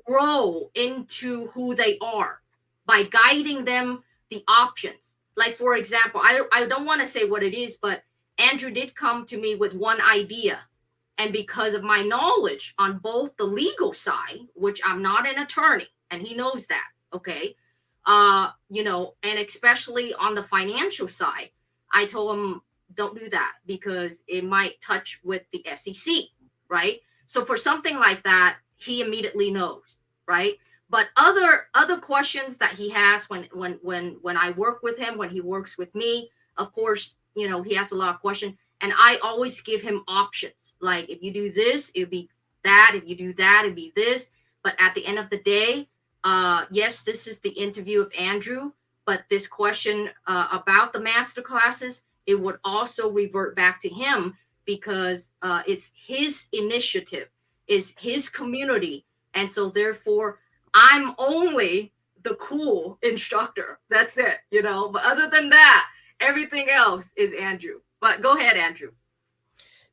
grow into who they are by guiding them the options. Like, for example, I don't want to say what it is, but Andrew did come to me with one idea. And because of my knowledge on both the legal side, which I'm not an attorney, and he knows that, okay, you know, and especially on the financial side, I told him, don't do that because it might touch with the SEC, right? So for something like that, he immediately knows, right? But other questions that he has when I work with him, when he works with me, of course, you know, he has a lot of questions, and I always give him options. Like, if you do this, it'll be that. If you do that, it'll be this. But at the end of the day, yes, this is the interview of Andrew, but this question about the master classes, it would also revert back to him because it's his initiative, it's his community. And so therefore, I'm only the cool instructor. That's it, you know. But other than that, everything else is Andrew. But go ahead, Andrew.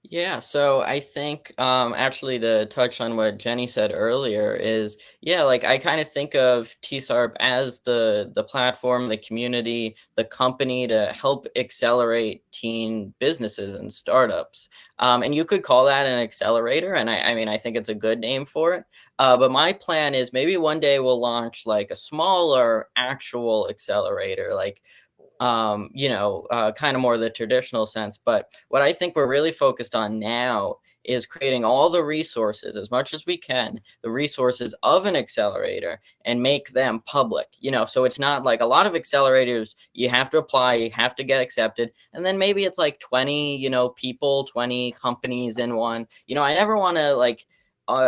Yeah, so I think actually to touch on what Jenny said earlier is, yeah, like I kind of think of TSARP as the platform, the community, the company to help accelerate teen businesses and startups. And you could call that an accelerator, and I mean, I think it's a good name for it. But my plan is maybe one day we'll launch like a smaller actual accelerator, like you know, kind of more the traditional sense. But what I think we're really focused on now is creating all the resources as much as we can, the resources of an accelerator, and make them public, you know, so it's not like a lot of accelerators, you have to apply, you have to get accepted. And then maybe it's like 20, you know, people, 20 companies in one, you know, I never want to like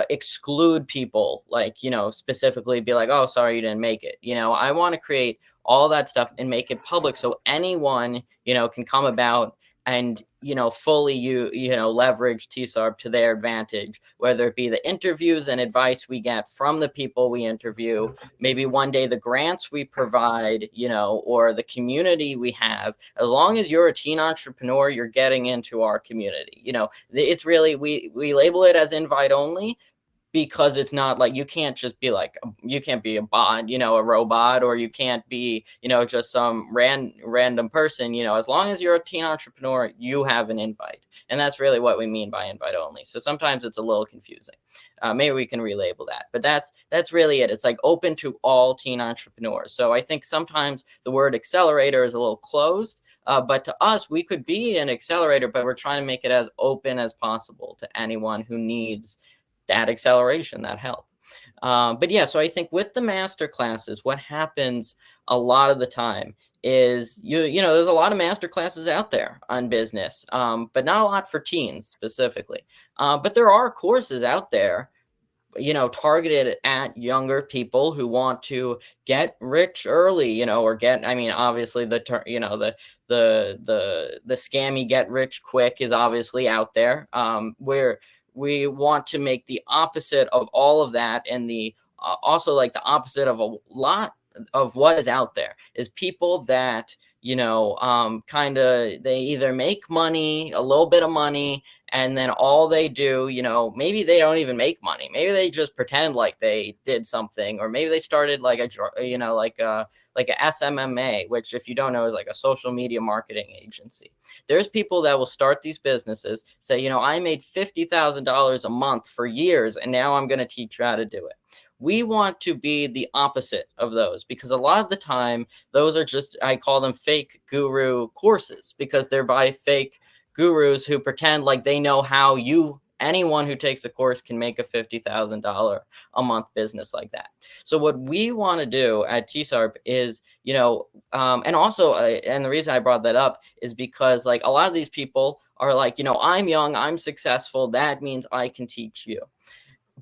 exclude people, like, you know, specifically be like, oh, sorry, you didn't make it. You know, I want to create all that stuff and make it public so anyone, you know, can come about and fully leverage TSARP to their advantage, whether it be the interviews and advice we get from the people we interview, maybe one day the grants we provide, or the community we have. As long as you're a teen entrepreneur, you're getting into our community. It's really, we label it as invite only, because it's not like, you can't just be like, you can't be a bot, a robot, or you can't be, just some random person. As long as you're a teen entrepreneur, you have an invite. And that's really what we mean by invite only. So sometimes it's a little confusing. Maybe we can relabel that, but that's really it. It's like open to all teen entrepreneurs. So I think sometimes the word accelerator is a little closed, but to us, we could be an accelerator, but we're trying to make it as open as possible to anyone who needs that acceleration, that help. But yeah, so I think with the master classes, what happens a lot of the time is, there's a lot of master classes out there on business, but not a lot for teens specifically. But there are courses out there, targeted at younger people who want to get rich early, or obviously the scammy get rich quick is obviously out there, where we want to make the opposite of all of that. And also like the opposite of a lot of what is out there is people that, kind of, they either make money, a little bit of money, and then all they do, maybe they don't even make money. Maybe they just pretend like they did something, or maybe they started like a SMMA, which, if you don't know, is like a social media marketing agency. There's people that will start these businesses, say, I made $50,000 a month for years, and now I'm going to teach you how to do it. We want to be the opposite of those, because a lot of the time, those are just, I call them fake guru courses, because they're by fake gurus who pretend like they know how anyone who takes a course can make a $50,000 a month business like that. So what we want to do at TSARP is, and also, and the reason I brought that up is because like a lot of these people are like, I'm young, I'm successful, that means I can teach you.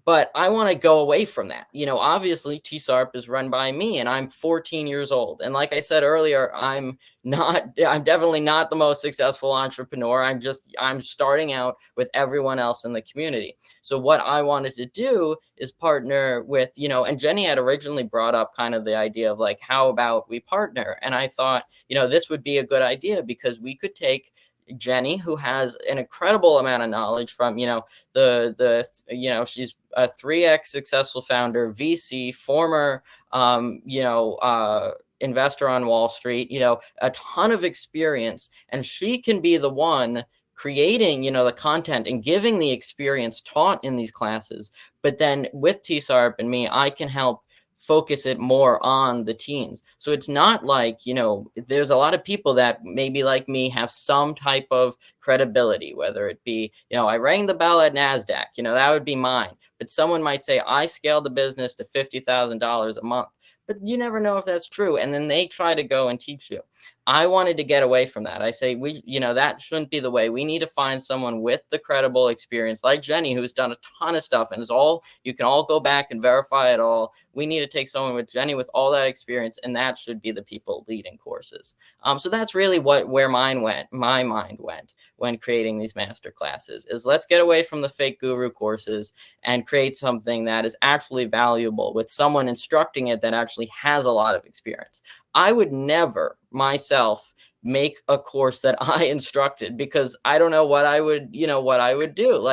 But I want to go away from that. Obviously TSARP is run by me, and I'm 14 years old. And like I said earlier, I'm definitely not the most successful entrepreneur. I'm starting out with everyone else in the community. So what I wanted to do is partner with, and Jenny had originally brought up kind of the idea of like, how about we partner? And I thought, this would be a good idea, because we could take Jenny, who has an incredible amount of knowledge from, she's a 3x successful founder, VC, former, investor on Wall Street, a ton of experience, and she can be the one creating, the content and giving the experience taught in these classes. But then with TSARP and me, I can help focus it more on the teens. So it's not like, there's a lot of people that maybe like me have some type of credibility, whether it be, I rang the bell at NASDAQ, that would be mine. But someone might say, I scaled the business to $50,000 a month. But you never know if that's true. And then they try to go and teach you. I wanted to get away from that. I say, that shouldn't be the way. We need to find someone with the credible experience like Jenny, who's done a ton of stuff and you can all go back and verify it all. We need to take someone with Jenny with all that experience, and that should be the people leading courses. So that's really where my mind went when creating these master classes, is let's get away from the fake guru courses and create something that is actually valuable with someone instructing it that actually has a lot of experience. I would never myself make a course that I instructed, because I don't know what I would do.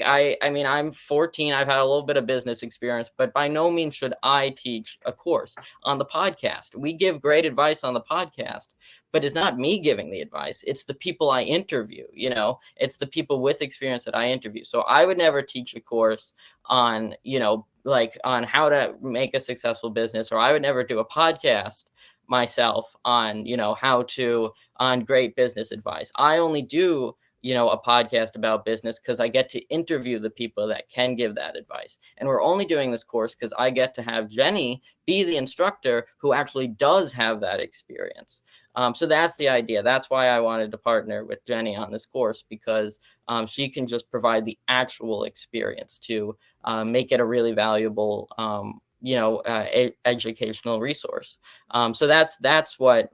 I'm 14. I've had a little bit of business experience, but by no means should I teach a course on the podcast. We give great advice on the podcast, but it's not me giving the advice. It's the people I interview, it's the people with experience that I interview. So I would never teach a course on, on how to make a successful business, or I would never do a podcast myself on, on great business advice. I only do, a podcast about business because I get to interview the people that can give that advice. And we're only doing this course because I get to have Jenny be the instructor who actually does have that experience. So that's the idea. That's why I wanted to partner with Jenny on this course, because she can just provide the actual experience to make it a really valuable educational resource. So that's why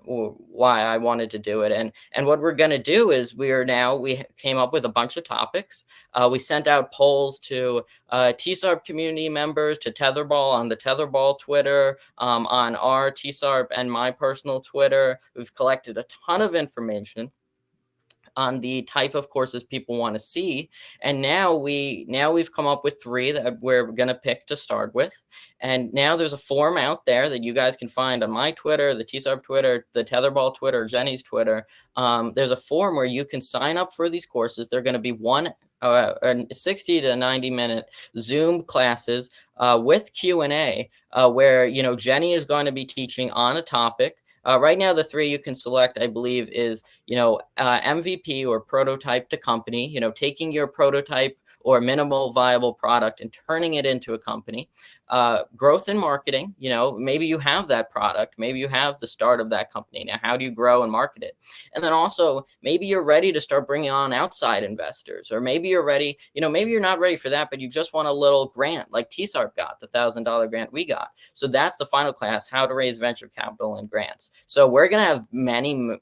I wanted to do it. And what we're going to do is we came up with a bunch of topics. We sent out polls to TSARP community members, to Tetherball on the Tetherball Twitter, on our TSARP and my personal Twitter. We've collected a ton of information on the type of courses people want to see, and now we've come up with 3 that we're going to pick to start with. And now there's a form out there that you guys can find on my Twitter, the TSARP Twitter, the Tetherball Twitter, Jenny's Twitter. There's a form where you can sign up for these courses. They're going to be 60 to 90 minute Zoom classes with Q&A, where Jenny is going to be teaching on a topic. Right now, the 3 you can select, I believe, is, MVP or prototype to company, taking your prototype or minimal viable product and turning it into a company. Growth and marketing, maybe you have that product, maybe you have the start of that company. Now, how do you grow and market it? And then also, maybe you're ready to start bringing on outside investors, or maybe you're ready, maybe you're not ready for that, but you just want a little grant like TSARP got, the $1,000 grant we got. So that's the final class, how to raise venture capital and grants. So we're going to have many,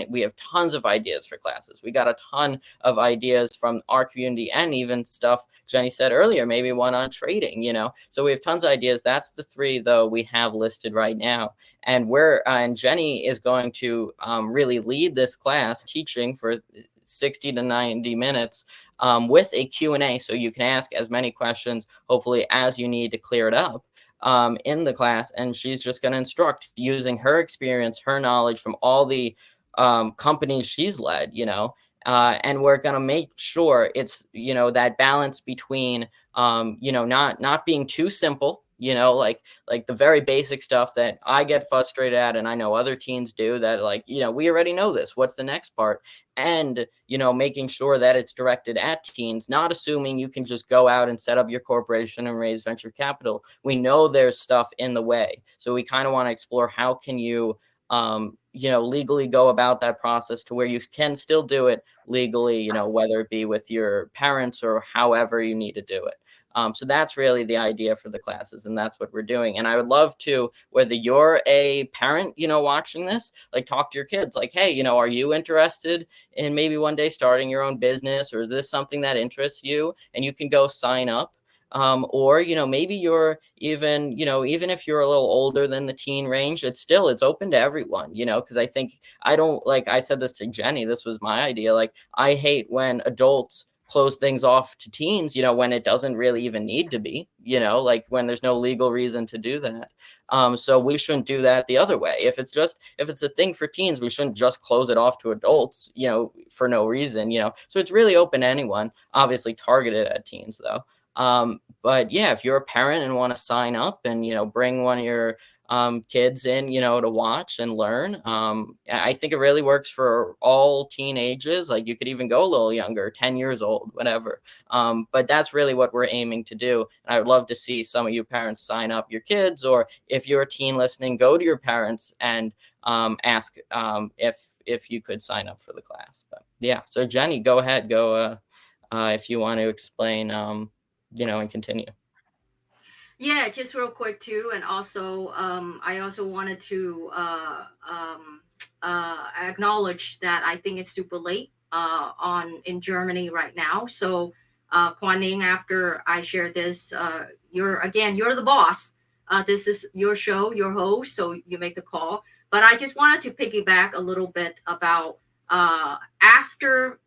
we have tons of ideas for classes. We got a ton of ideas from our community, and even stuff Jenny said earlier, maybe one on trading, so we have tons of ideas. That's the 3 though we have listed right now. And and Jenny is going to really lead this class, teaching for 60 to 90 minutes with a Q&A. So you can ask as many questions, hopefully, as you need to clear it up in the class. And she's just going to instruct using her experience, her knowledge from all the companies she's led, and we're going to make sure it's, that balance between, not being too simple, like the very basic stuff that I get frustrated at, and I know other teens do, that we already know this. What's the next part? And, making sure that it's directed at teens, not assuming you can just go out and set up your corporation and raise venture capital. We know there's stuff in the way. So we kind of want to explore, how can you, legally go about that process to where you can still do it legally, whether it be with your parents or however you need to do it. So that's really the idea for the classes, and that's what we're doing. And I would love to, whether you're a parent, watching this, talk to your kids, hey, are you interested in maybe one day starting your own business, or is this something that interests you? And you can go sign up. Or, maybe you're even if you're a little older than the teen range, it's open to everyone, because I said this to Jenny, this was my idea. I hate when adults close things off to teens, when it doesn't really even need to be, when there's no legal reason to do that. So we shouldn't do that the other way. If it's a thing for teens, we shouldn't just close it off to adults, for no reason, so it's really open to anyone, obviously targeted at teens though. But yeah, if you're a parent and want to sign up and, bring one of your kids in, to watch and learn, I think it really works for all teen ages. You could even go a little younger, 10 years old, whatever. But that's really what we're aiming to do. And I would love to see some of you parents sign up your kids, or if you're a teen listening, go to your parents and ask if you could sign up for the class. But yeah, so Jenny, go ahead, if you want to explain, and continue. Yeah, just real quick too, and also I also wanted to acknowledge that I think it's super late in Germany right now. So Kuan-Ning, after I share this, you're the boss. This is your show, your host, so you make the call. But I just wanted to piggyback a little bit about after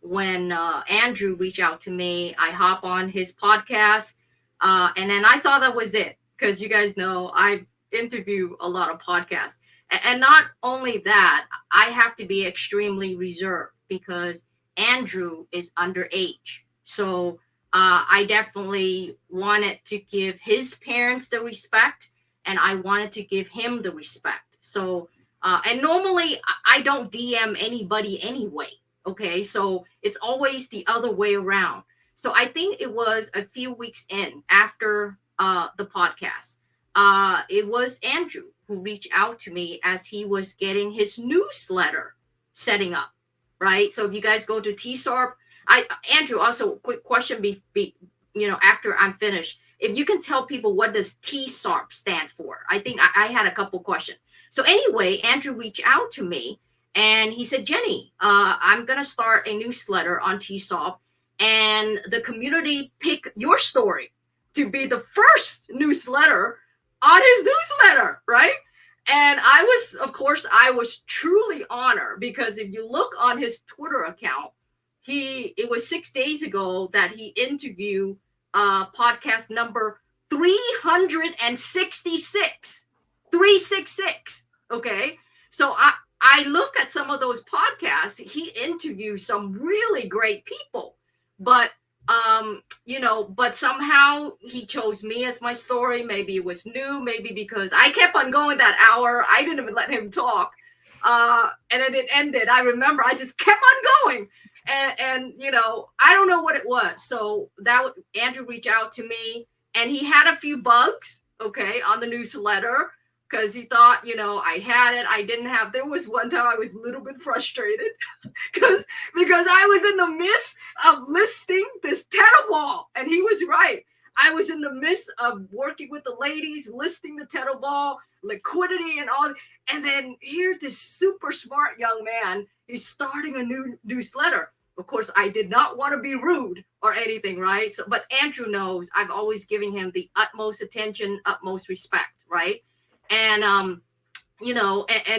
when Andrew reached out to me, I hop on his podcast. And then I thought that was it, because you guys know I interview a lot of podcasts. And not only that, I have to be extremely reserved because Andrew is underage. So I definitely wanted to give his parents the respect, and I wanted to give him the respect. So, and normally I don't DM anybody anyway. Okay, so it's always the other way around. So I think it was a few weeks in after the podcast. It was Andrew who reached out to me as he was getting his newsletter setting up, right? So if you guys go to TSARP, Andrew, also quick question, after I'm finished. if you can tell people what does TSARP stand for. I think I had a couple questions. So anyway, Andrew reached out to me and he said, Jenny, I'm going to start a newsletter on TSARP, and the community picked your story to be the first newsletter on his newsletter, right? And of course, I was truly honored, because if you look on his Twitter account, it was 6 days ago that he interviewed podcast number 366, 366. Okay. So I look at some of those podcasts, he interviewed some really great people, but but somehow he chose me as my story. Maybe it was new, maybe because I kept on going that hour. I didn't even let him talk. And then it ended. I remember I just kept on going. And I don't know what it was. So Andrew reached out to me, and he had a few bugs, okay, on the newsletter, because he thought, I had it. I didn't have. There was one time I was a little bit frustrated because I was in the midst of listing this tetherball, and he was right. I was in the midst of working with the ladies, listing the tetherball, liquidity, and all. And then here, this super smart young man, he's starting a new newsletter. Of course, I did not want to be rude or anything, right? So, but Andrew knows I've always given him the utmost attention, utmost respect, right? And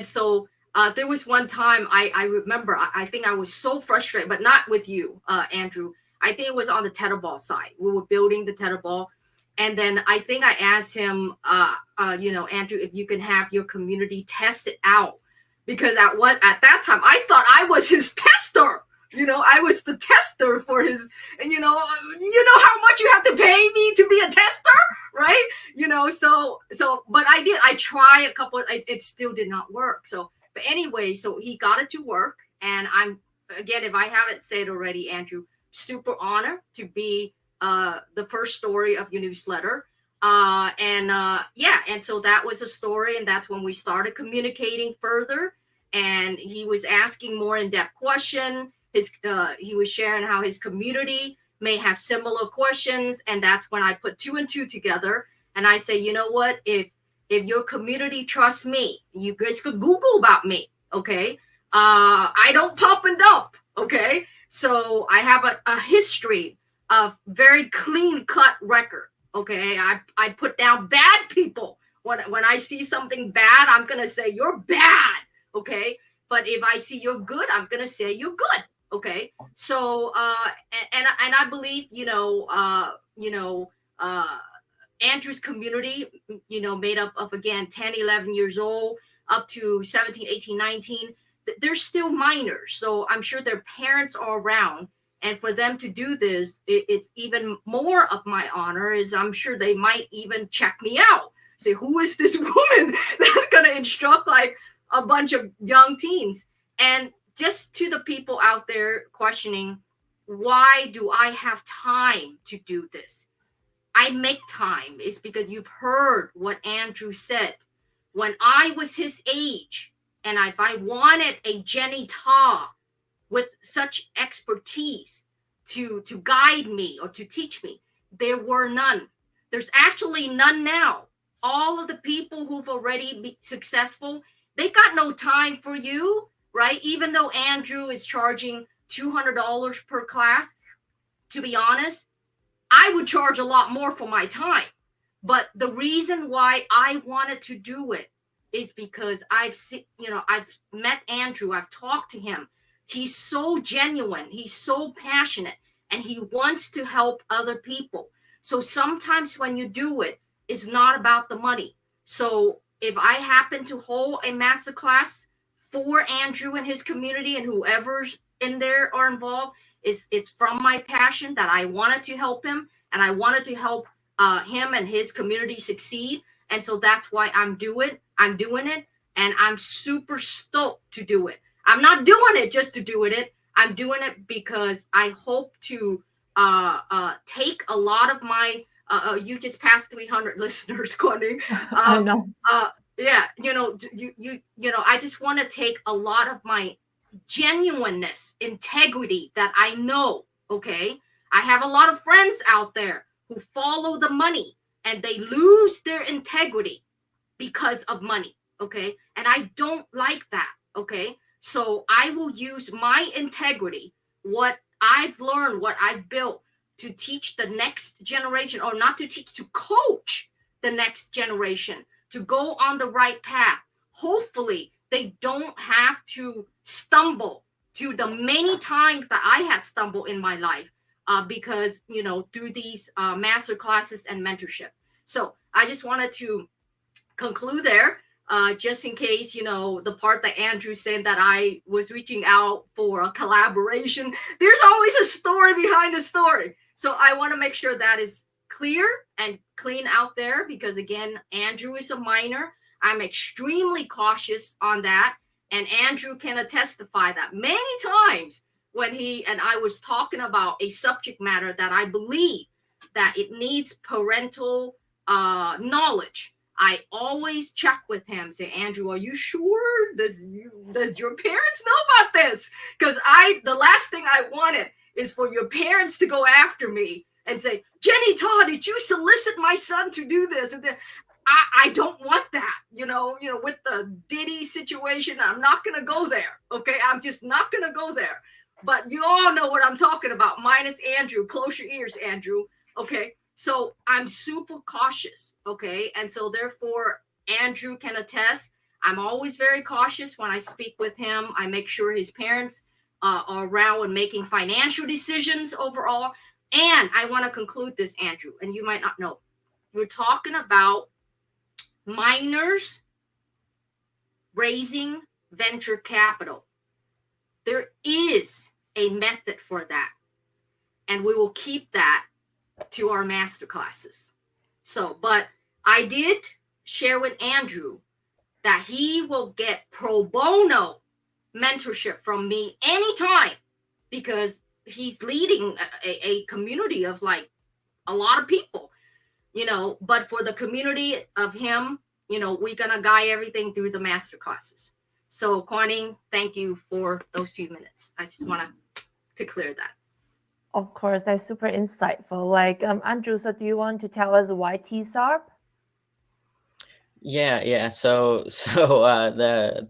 so there was one time I remember, I think I was so frustrated, but not with you, Andrew. I think it was on the tetherball side. We were building the tetherball. And then I think I asked him, Andrew, if you can have your community test it out. Because at that time, I thought I was his tester. I was the tester for his, you know how much you have to pay me to be a tester, right? But I tried a couple, it still did not work. But anyway, so he got it to work. And again, if I haven't said already, Andrew, super honored to be the first story of your newsletter. And so that was a story. And that's when we started communicating further. And he was asking more in-depth questions. He was sharing how his community may have similar questions. And that's when I put 2 and 2 together. And I say, you know what, if your community trusts me, you guys could Google about me. Okay. I don't pump and dump. Okay. So I have a history of very clean cut record. Okay. I put down bad people. When I see something bad, I'm going to say you're bad. Okay. But if I see you're good, I'm going to say you're good. Okay. So, and I believe, Andrew's community, made up of, again, 10, 11 years old, up to 17, 18, 19, they're still minors. So I'm sure their parents are around. And for them to do this, it's even more of my honor, is I'm sure they might even check me out. Say, who is this woman that's going to instruct like a bunch of young teens? And just to the people out there questioning, why do I have time to do this? I make time. It's because you've heard what Andrew said. When I was his age, and if I wanted a Jenny Ta with such expertise to guide me or to teach me, there were none. There's actually none now. All of the people who've already been successful, they got no time for you, right? Even though Andrew is charging $200 per class, to be honest, I would charge a lot more for my time. But the reason why I wanted to do it is because I've met Andrew, I've talked to him. He's so genuine, he's so passionate, and he wants to help other people. So sometimes when you do it, it's not about the money. So if I happen to hold a masterclass for Andrew and his community and whoever's in there are involved, it's from my passion that I wanted to help him, and I wanted to help him and his community succeed. And so that's why I'm doing it, and I'm super stoked to do it. I'm not doing it just to do it. I'm doing it because I hope to take a lot of my you just passed 300 listeners, Kuan-Ning. I know. Yeah, I just want to take a lot of my genuineness, integrity that I know. Okay, I have a lot of friends out there who follow the money and they lose their integrity because of money. Okay. And I don't like that. Okay. So I will use my integrity, what I've learned, what I've built, to teach the next generation, or not to teach, to coach the next generation to go on the right path. Hopefully they don't have to stumble to the many times that I had stumbled in my life, because, you know, through these master classes and mentorship. So I just wanted to conclude there, just in case, you know, the part that Andrew said that I was reaching out for a collaboration. There's always a story behind a story. So I want to make sure that is clear and clean out there, because again, Andrew is a minor. I'm extremely cautious on that. And Andrew can testify that many times when he and I was talking about a subject matter that I believe that it needs parental knowledge, I always check with him, say, Andrew, are you sure? Does your parents know about this? Because the last thing I wanted is for your parents to go after me and say, Jenny Todd, did you solicit my son to do this? I don't want that, you know, with the Diddy situation. I'm not going to go there. Okay. I'm just not going to go there. But you all know what I'm talking about, minus Andrew. Close your ears, Andrew. Okay. So I'm super cautious. Okay. And so therefore, Andrew can attest, I'm always very cautious when I speak with him. I make sure his parents are around when making financial decisions overall. And I want to conclude this, Andrew, and you might not know. We're talking about minors raising venture capital. There is a method for that, and we will keep that to our master classes. So, but I did share with Andrew that he will get pro bono mentorship from me anytime, because he's leading a community of like a lot of people, you know, but for the community of him, you know, we're going to guide everything through the master classes. So Kuan-Ning, thank you for those few minutes. I just want to clear that. Of course, that's super insightful. Like, Andrew, so do you want to tell us why TSARP? Yeah. So the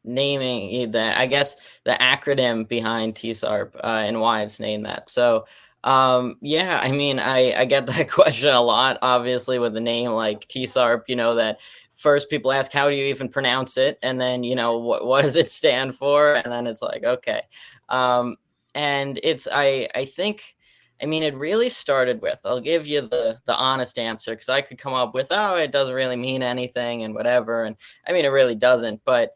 naming, I guess the acronym behind TSARP and why it's named that. So yeah, I mean, I get that question a lot, obviously, with the name like TSARP, you know, that first people ask, how do you even pronounce it? And then, you know, what does it stand for? And then it's like, okay. And it's, I think, I mean, it really started with, I'll give you the honest answer, because I could come up with, oh, it doesn't really mean anything and whatever. And I mean, it really doesn't. But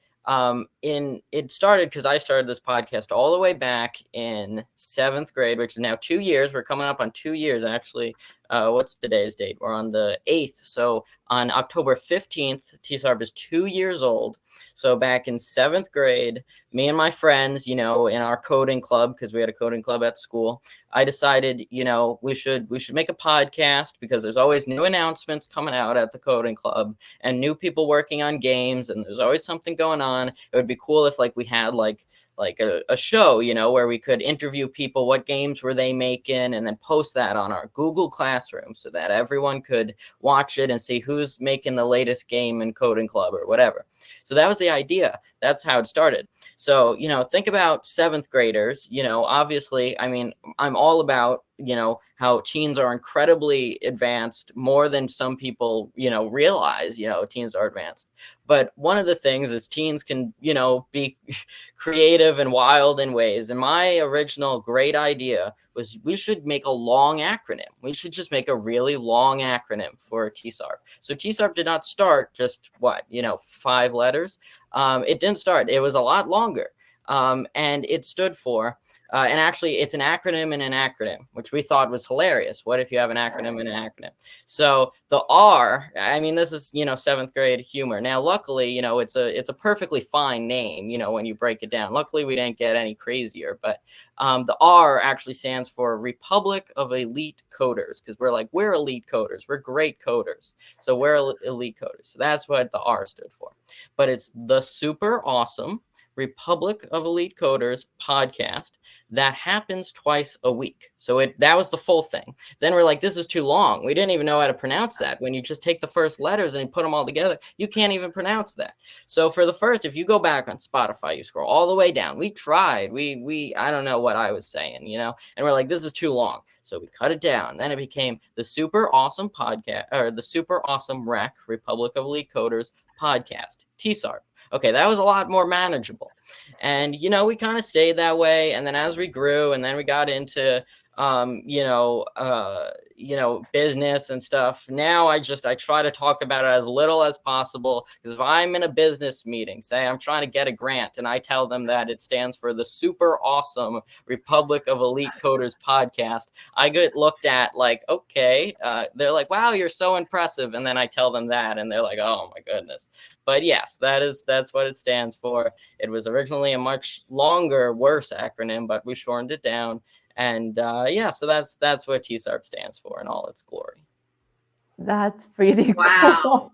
it started because I started this podcast all the way back in 7th grade, which is now 2 years. We're coming up on 2 years, actually. What's today's date? We're on the 8th. So on October 15th, TSARP is 2 years old. So back in 7th grade, me and my friends, you know, in our coding club, because we had a coding club at school, I decided, you know, we should make a podcast, because there's always new announcements coming out at the coding club and new people working on games, and there's always something going on. It would be cool if like we had like a show, you know, where we could interview people, what games were they making, and then post that on our Google Classroom so that everyone could watch it and see who's making the latest game in coding club or whatever. So that was the idea. That's how it started. So, you know, think about 7th graders, you know, obviously, I mean, I'm all about, you know, how teens are incredibly advanced, more than some people, you know, realize, you know, teens are advanced. But one of the things is teens can, you know, be creative and wild in ways. And my original great idea was we should make a long acronym. We should just make a really long acronym for TSARP. So TSARP did not start just 5 letters. It didn't start. It was a lot longer. And it stood for, and actually it's an acronym in an acronym, which we thought was hilarious. What if you have an acronym in an acronym? So the R, I mean, this is, 7th grade humor. Now, luckily, it's a perfectly fine name, when you break it down. Luckily, we didn't get any crazier, but the R actually stands for Republic of Elite Coders, because we're elite coders. We're great coders. So we're elite coders. So that's what the R stood for. But it's the super awesome Republic of Elite Coders podcast that happens twice a week. So that was the full thing. Then we're like, this is too long. We didn't even know how to pronounce that. When you just take the first letters and you put them all together, you can't even pronounce that. So for the first, if you go back on Spotify, you scroll all the way down. We tried. I don't know what I was saying, you know, and we're like, this is too long. So we cut it down. Then it became the Super Awesome Podcast, or the Super Awesome Rec Republic of Elite Coders podcast, TSARP. Okay, that was a lot more manageable. And, you know, we kind of stayed that way. And then as we grew and then we got into, business and stuff. Now I try to talk about it as little as possible, because if I'm in a business meeting, say I'm trying to get a grant and I tell them that it stands for the Super Awesome Republic of Elite Coders podcast, I get looked at like, okay, they're like, wow, you're so impressive. And then I tell them that and they're like, oh my goodness. But yes, that's what it stands for. It was originally a much longer, worse acronym, but we shortened it down. And so that's what TSARP stands for in all its glory. That's pretty Wow. cool.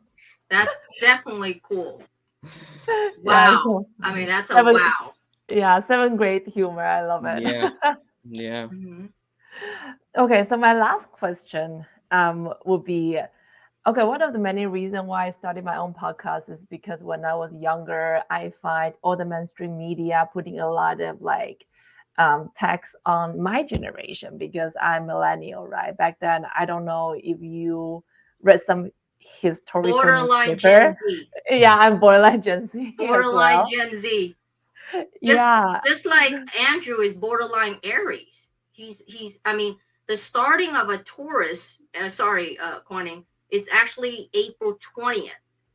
That's definitely cool. Yeah, Wow. so I mean, that's a seven- wow. yeah, 7th grade humor. I love it. Yeah. Mhm. Okay, so my last question would be, okay, one of the many reasons why I started my own podcast is because when I was younger, I find all the mainstream media putting a lot of like text on my generation, because I'm millennial, right? Back then, I don't know if you read some historical Borderline newspaper. Gen Z. Yeah, I'm borderline Gen Z. as Borderline well. Gen Z. Yeah. Just like Andrew is borderline Aries. He's I mean, the starting of a Taurus, Kuan-Ning, is actually April 20th,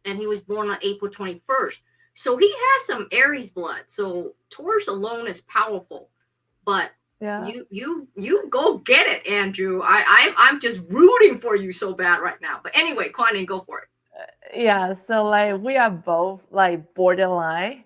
and he was born on April 21st. So he has some Aries blood. So Taurus alone is powerful. But Yeah. you go get it, Andrew. I'm just rooting for you so bad right now. But anyway, Kuan-Ning, go for it. Yeah, so like we are both like borderline.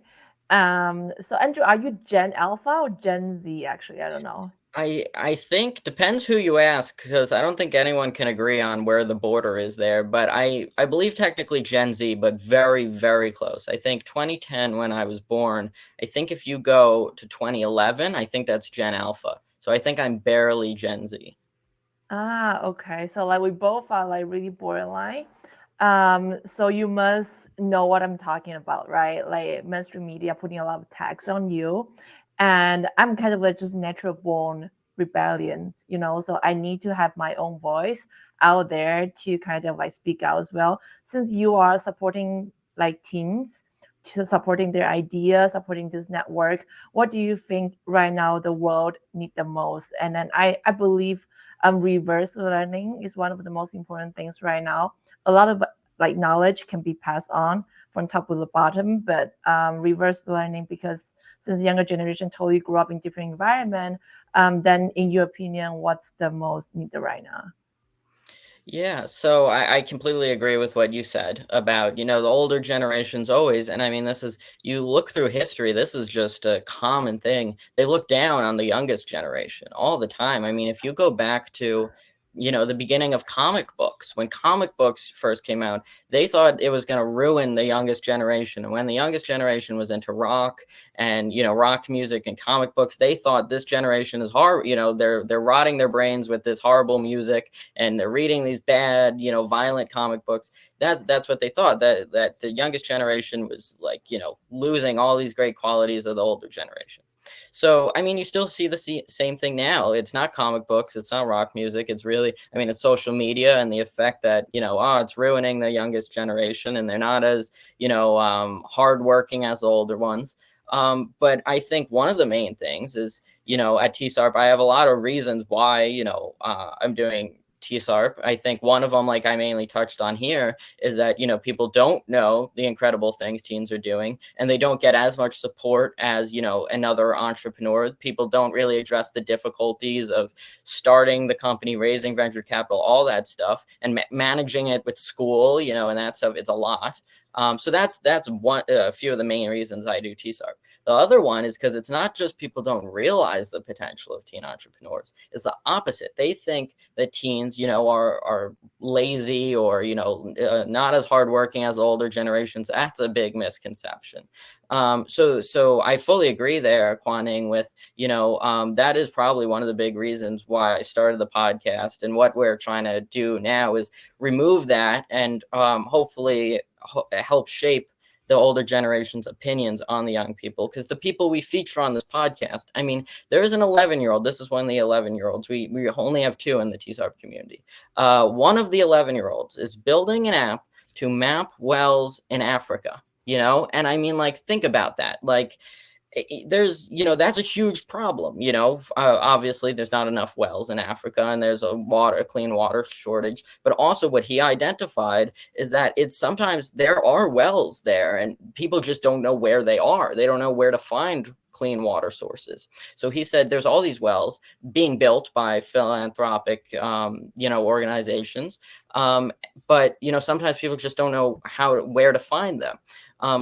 So Andrew, are you Gen Alpha or Gen Z? Actually, I don't know. I think depends who you ask, because I don't think anyone can agree on where the border is there. But I believe technically Gen Z, but very, very close. I think 2010 when I was born. I think if you go to 2011, I think that's Gen Alpha. So I think I'm barely Gen Z. Ah, okay. So like we both are like really borderline. So you must know what I'm talking about, right? Like mainstream media putting a lot of tax on you. And I'm kind of like just natural born rebellion, you know, so I need to have my own voice out there to kind of like speak out as well. Since you are supporting like teens, to supporting their ideas, supporting this network, what do you think right now the world need the most? And then I believe reverse learning is one of the most important things right now. A lot of like knowledge can be passed on from top to the bottom, but reverse learning, because since younger generation totally grew up in different environment, then in your opinion, what's the most needed right now? Yeah, so I completely agree with what you said about, the older generations always, and I mean, you look through history, this is just a common thing. They look down on the youngest generation all the time. I mean, if you go back to, the beginning of comic books, when comic books first came out, they thought it was going to ruin the youngest generation. And when the youngest generation was into rock and, rock music and comic books, they thought this generation is hard. They're rotting their brains with this horrible music and they're reading these bad, violent comic books. That's what they thought, that the youngest generation was like, losing all these great qualities of the older generation. So, I mean, you still see the same thing now. It's not comic books. It's not rock music. It's really, it's social media and the effect that, it's ruining the youngest generation and they're not as, hardworking as the older ones. But I think one of the main things is, at TSARP, I have a lot of reasons why, I'm doing TSARP. I think one of them, like I mainly touched on here, is that, people don't know the incredible things teens are doing and they don't get as much support as, another entrepreneur. People don't really address the difficulties of starting the company, raising venture capital, all that stuff, and managing it with school, and that stuff. It's a lot. So that's a few of the main reasons I do TSARP. The other one is because it's not just people don't realize the potential of teen entrepreneurs. It's the opposite. They think that teens teens, are lazy or, not as hardworking as the older generations. That's a big misconception. So I fully agree there, Kuan-Ning, with, that is probably one of the big reasons why I started the podcast. And what we're trying to do now is remove that and hopefully help shape the older generation's opinions on the young people, because the people we feature on this podcast, I mean, there's an 11-year-old. This is one of the 11-year-olds. We only have 2 in the TSARP community. One of the 11-year-olds is building an app to map wells in Africa, and I mean, like, think about that. Like, there's, that's a huge problem. Obviously there's not enough wells in Africa, and there's a clean water shortage. But also what he identified is that it's sometimes there are wells there and people just don't know where they are. They don't know where to find clean water sources. So he said there's all these wells being built by philanthropic, organizations. But, sometimes people just don't know where to find them.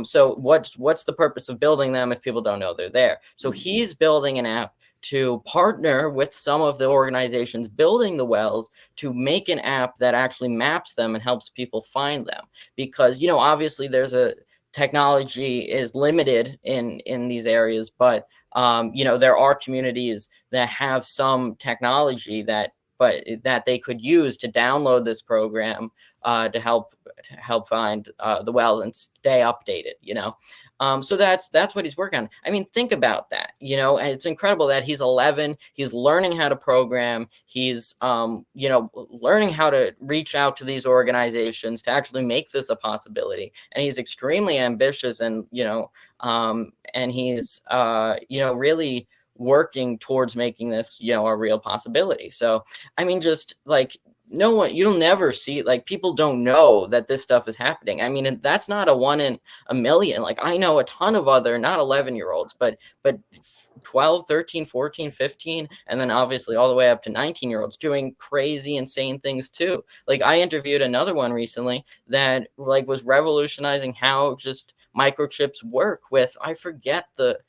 So what's the purpose of building them if people don't know they're there? So he's building an app to partner with some of the organizations building the wells to make an app that actually maps them and helps people find them. Because, obviously there's a technology is limited in these areas, but, there are communities that have some technology that they could use to download this program to help find the wells and stay updated, so that's what he's working on. I mean, think about that, and it's incredible that he's 11. He's learning how to program. He's, learning how to reach out to these organizations to actually make this a possibility. And he's extremely ambitious and, and he's, really working towards making this, a real possibility. So, I mean, just like, you'll never see, like, people don't know that this stuff is happening. I mean, that's not a 1 in a million. Like, I know a ton of other, not 11-year-olds, but 12, 13, 14, 15, and then obviously all the way up to 19-year-olds doing crazy, insane things too. Like, I interviewed another one recently that was revolutionizing how just microchips work with, I forget the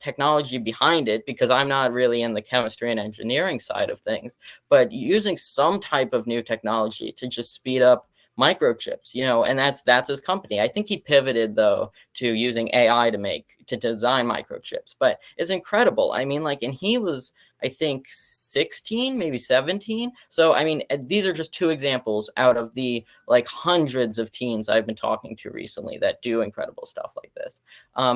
technology behind it, because I'm not really in the chemistry and engineering side of things, but using some type of new technology to just speed up microchips, and that's his company. I think he pivoted though to using AI to design microchips, but it's incredible. I mean, and he was, I think, 16, maybe 17. So, I mean, these are just 2 examples out of the hundreds of teens I've been talking to recently that do incredible stuff like this.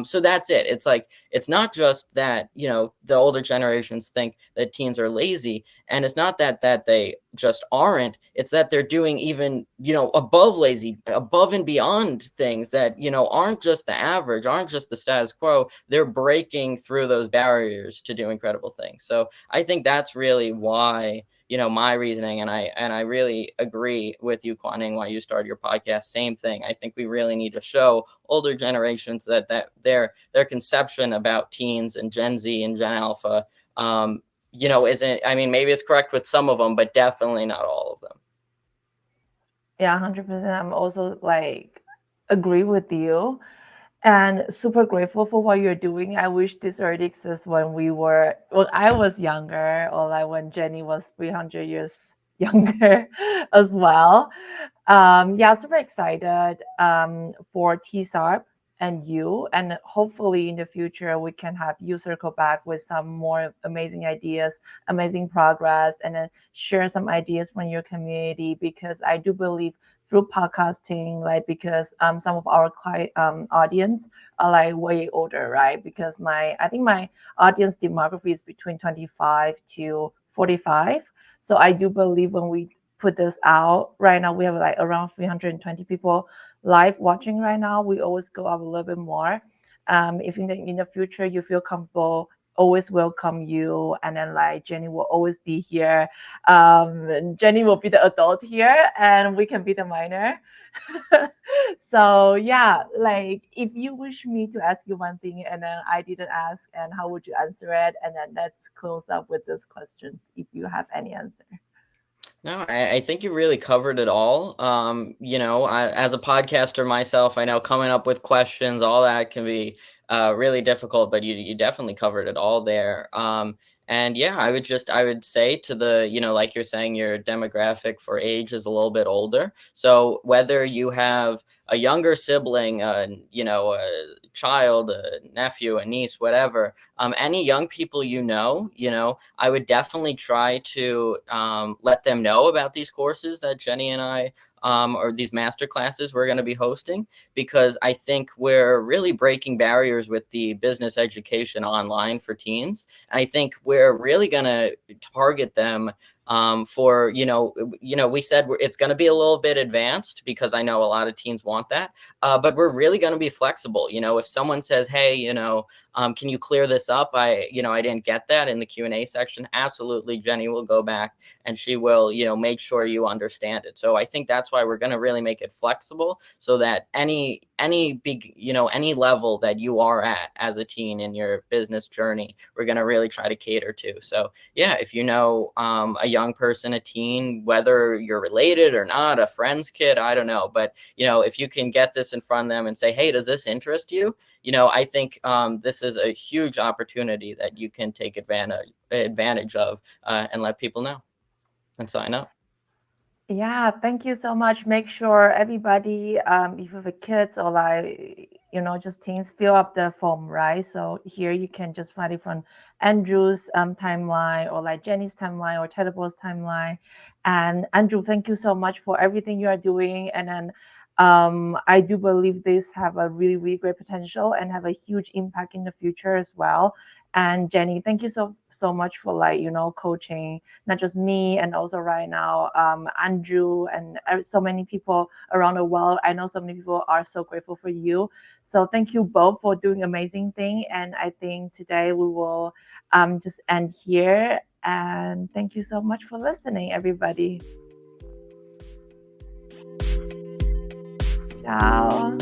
So that's it. It's it's not just that, the older generations think that teens are lazy, and it's not that they just aren't. It's that they're doing even, above and beyond things that, aren't just the average, aren't just the status quo. They're breaking through those barriers to do incredible things. So I think that's really why, my reasoning, and I really agree with you, Kuan-Ning, why you started your podcast. Same thing. I think we really need to show older generations that their conception about teens and Gen Z and Gen Alpha, isn't, I mean, maybe it's correct with some of them, but definitely not all of them. Yeah, 100%. I'm also agree with you, and super grateful for what you're doing. I wish this already exists when I was younger, or when Jenny was 300 years younger as well. Yeah, super excited for TSARP and you, and hopefully in the future we can have you circle back with some more amazing ideas, amazing progress, and then share some ideas from your community, because I do believe through podcasting, because some of our client audience are way older, right? Because I think my audience demography is between 25 to 45. So I do believe when we put this out right now, we have around 320 people live watching right now. We always go up a little bit more. If in the future you feel comfortable, always welcome you. And then Jenny will always be here. Jenny will be the adult here, and we can be the minor. So yeah, if you wish me to ask you one thing and then I didn't ask, and how would you answer it? And then let's close up with this question if you have any answer. No, I think you really covered it all. As a podcaster myself, I know coming up with questions, all that can be really difficult, but you definitely covered it all there. And yeah, I would say to the, like you're saying, your demographic for age is a little bit older. So whether you have a younger sibling, a child, a nephew, a niece, whatever, any young people, I would definitely try to let them know about these courses that Jenny and I or these master classes we're going to be hosting, because I think we're really breaking barriers with the business education online for teens. And I think we're really going to target them for, we said it's going to be a little bit advanced because I know a lot of teens want that, but we're really going to be flexible. If someone says, hey, can you clear this up? I didn't get that in the Q&A section. Absolutely. Jenny will go back and she will, make sure you understand it. So I think that's why we're going to really make it flexible, so that any big, any level that you are at as a teen in your business journey, we're going to really try to cater to. So yeah, if you know a young person, a teen, whether you're related or not, a friend's kid, I don't know, but if you can get this in front of them and say, hey, does this interest you? I think this is a huge opportunity that you can take advantage of and let people know and sign up. Yeah, thank you so much. Make sure everybody, if you have kids or just teens, fill up the form, right? So here you can just find it from Andrew's timeline, or like Jenny's timeline, or Tedable's timeline. And Andrew, thank you so much for everything you are doing. And then I do believe this have a really, really great potential and have a huge impact in the future as well. And Jenny, thank you so much for coaching not just me, and also right now Andrew and so many people around the world. I know so many people are so grateful for you. So thank you both for doing amazing thing. And I think today we will just end here. And thank you so much for listening, everybody. Ciao.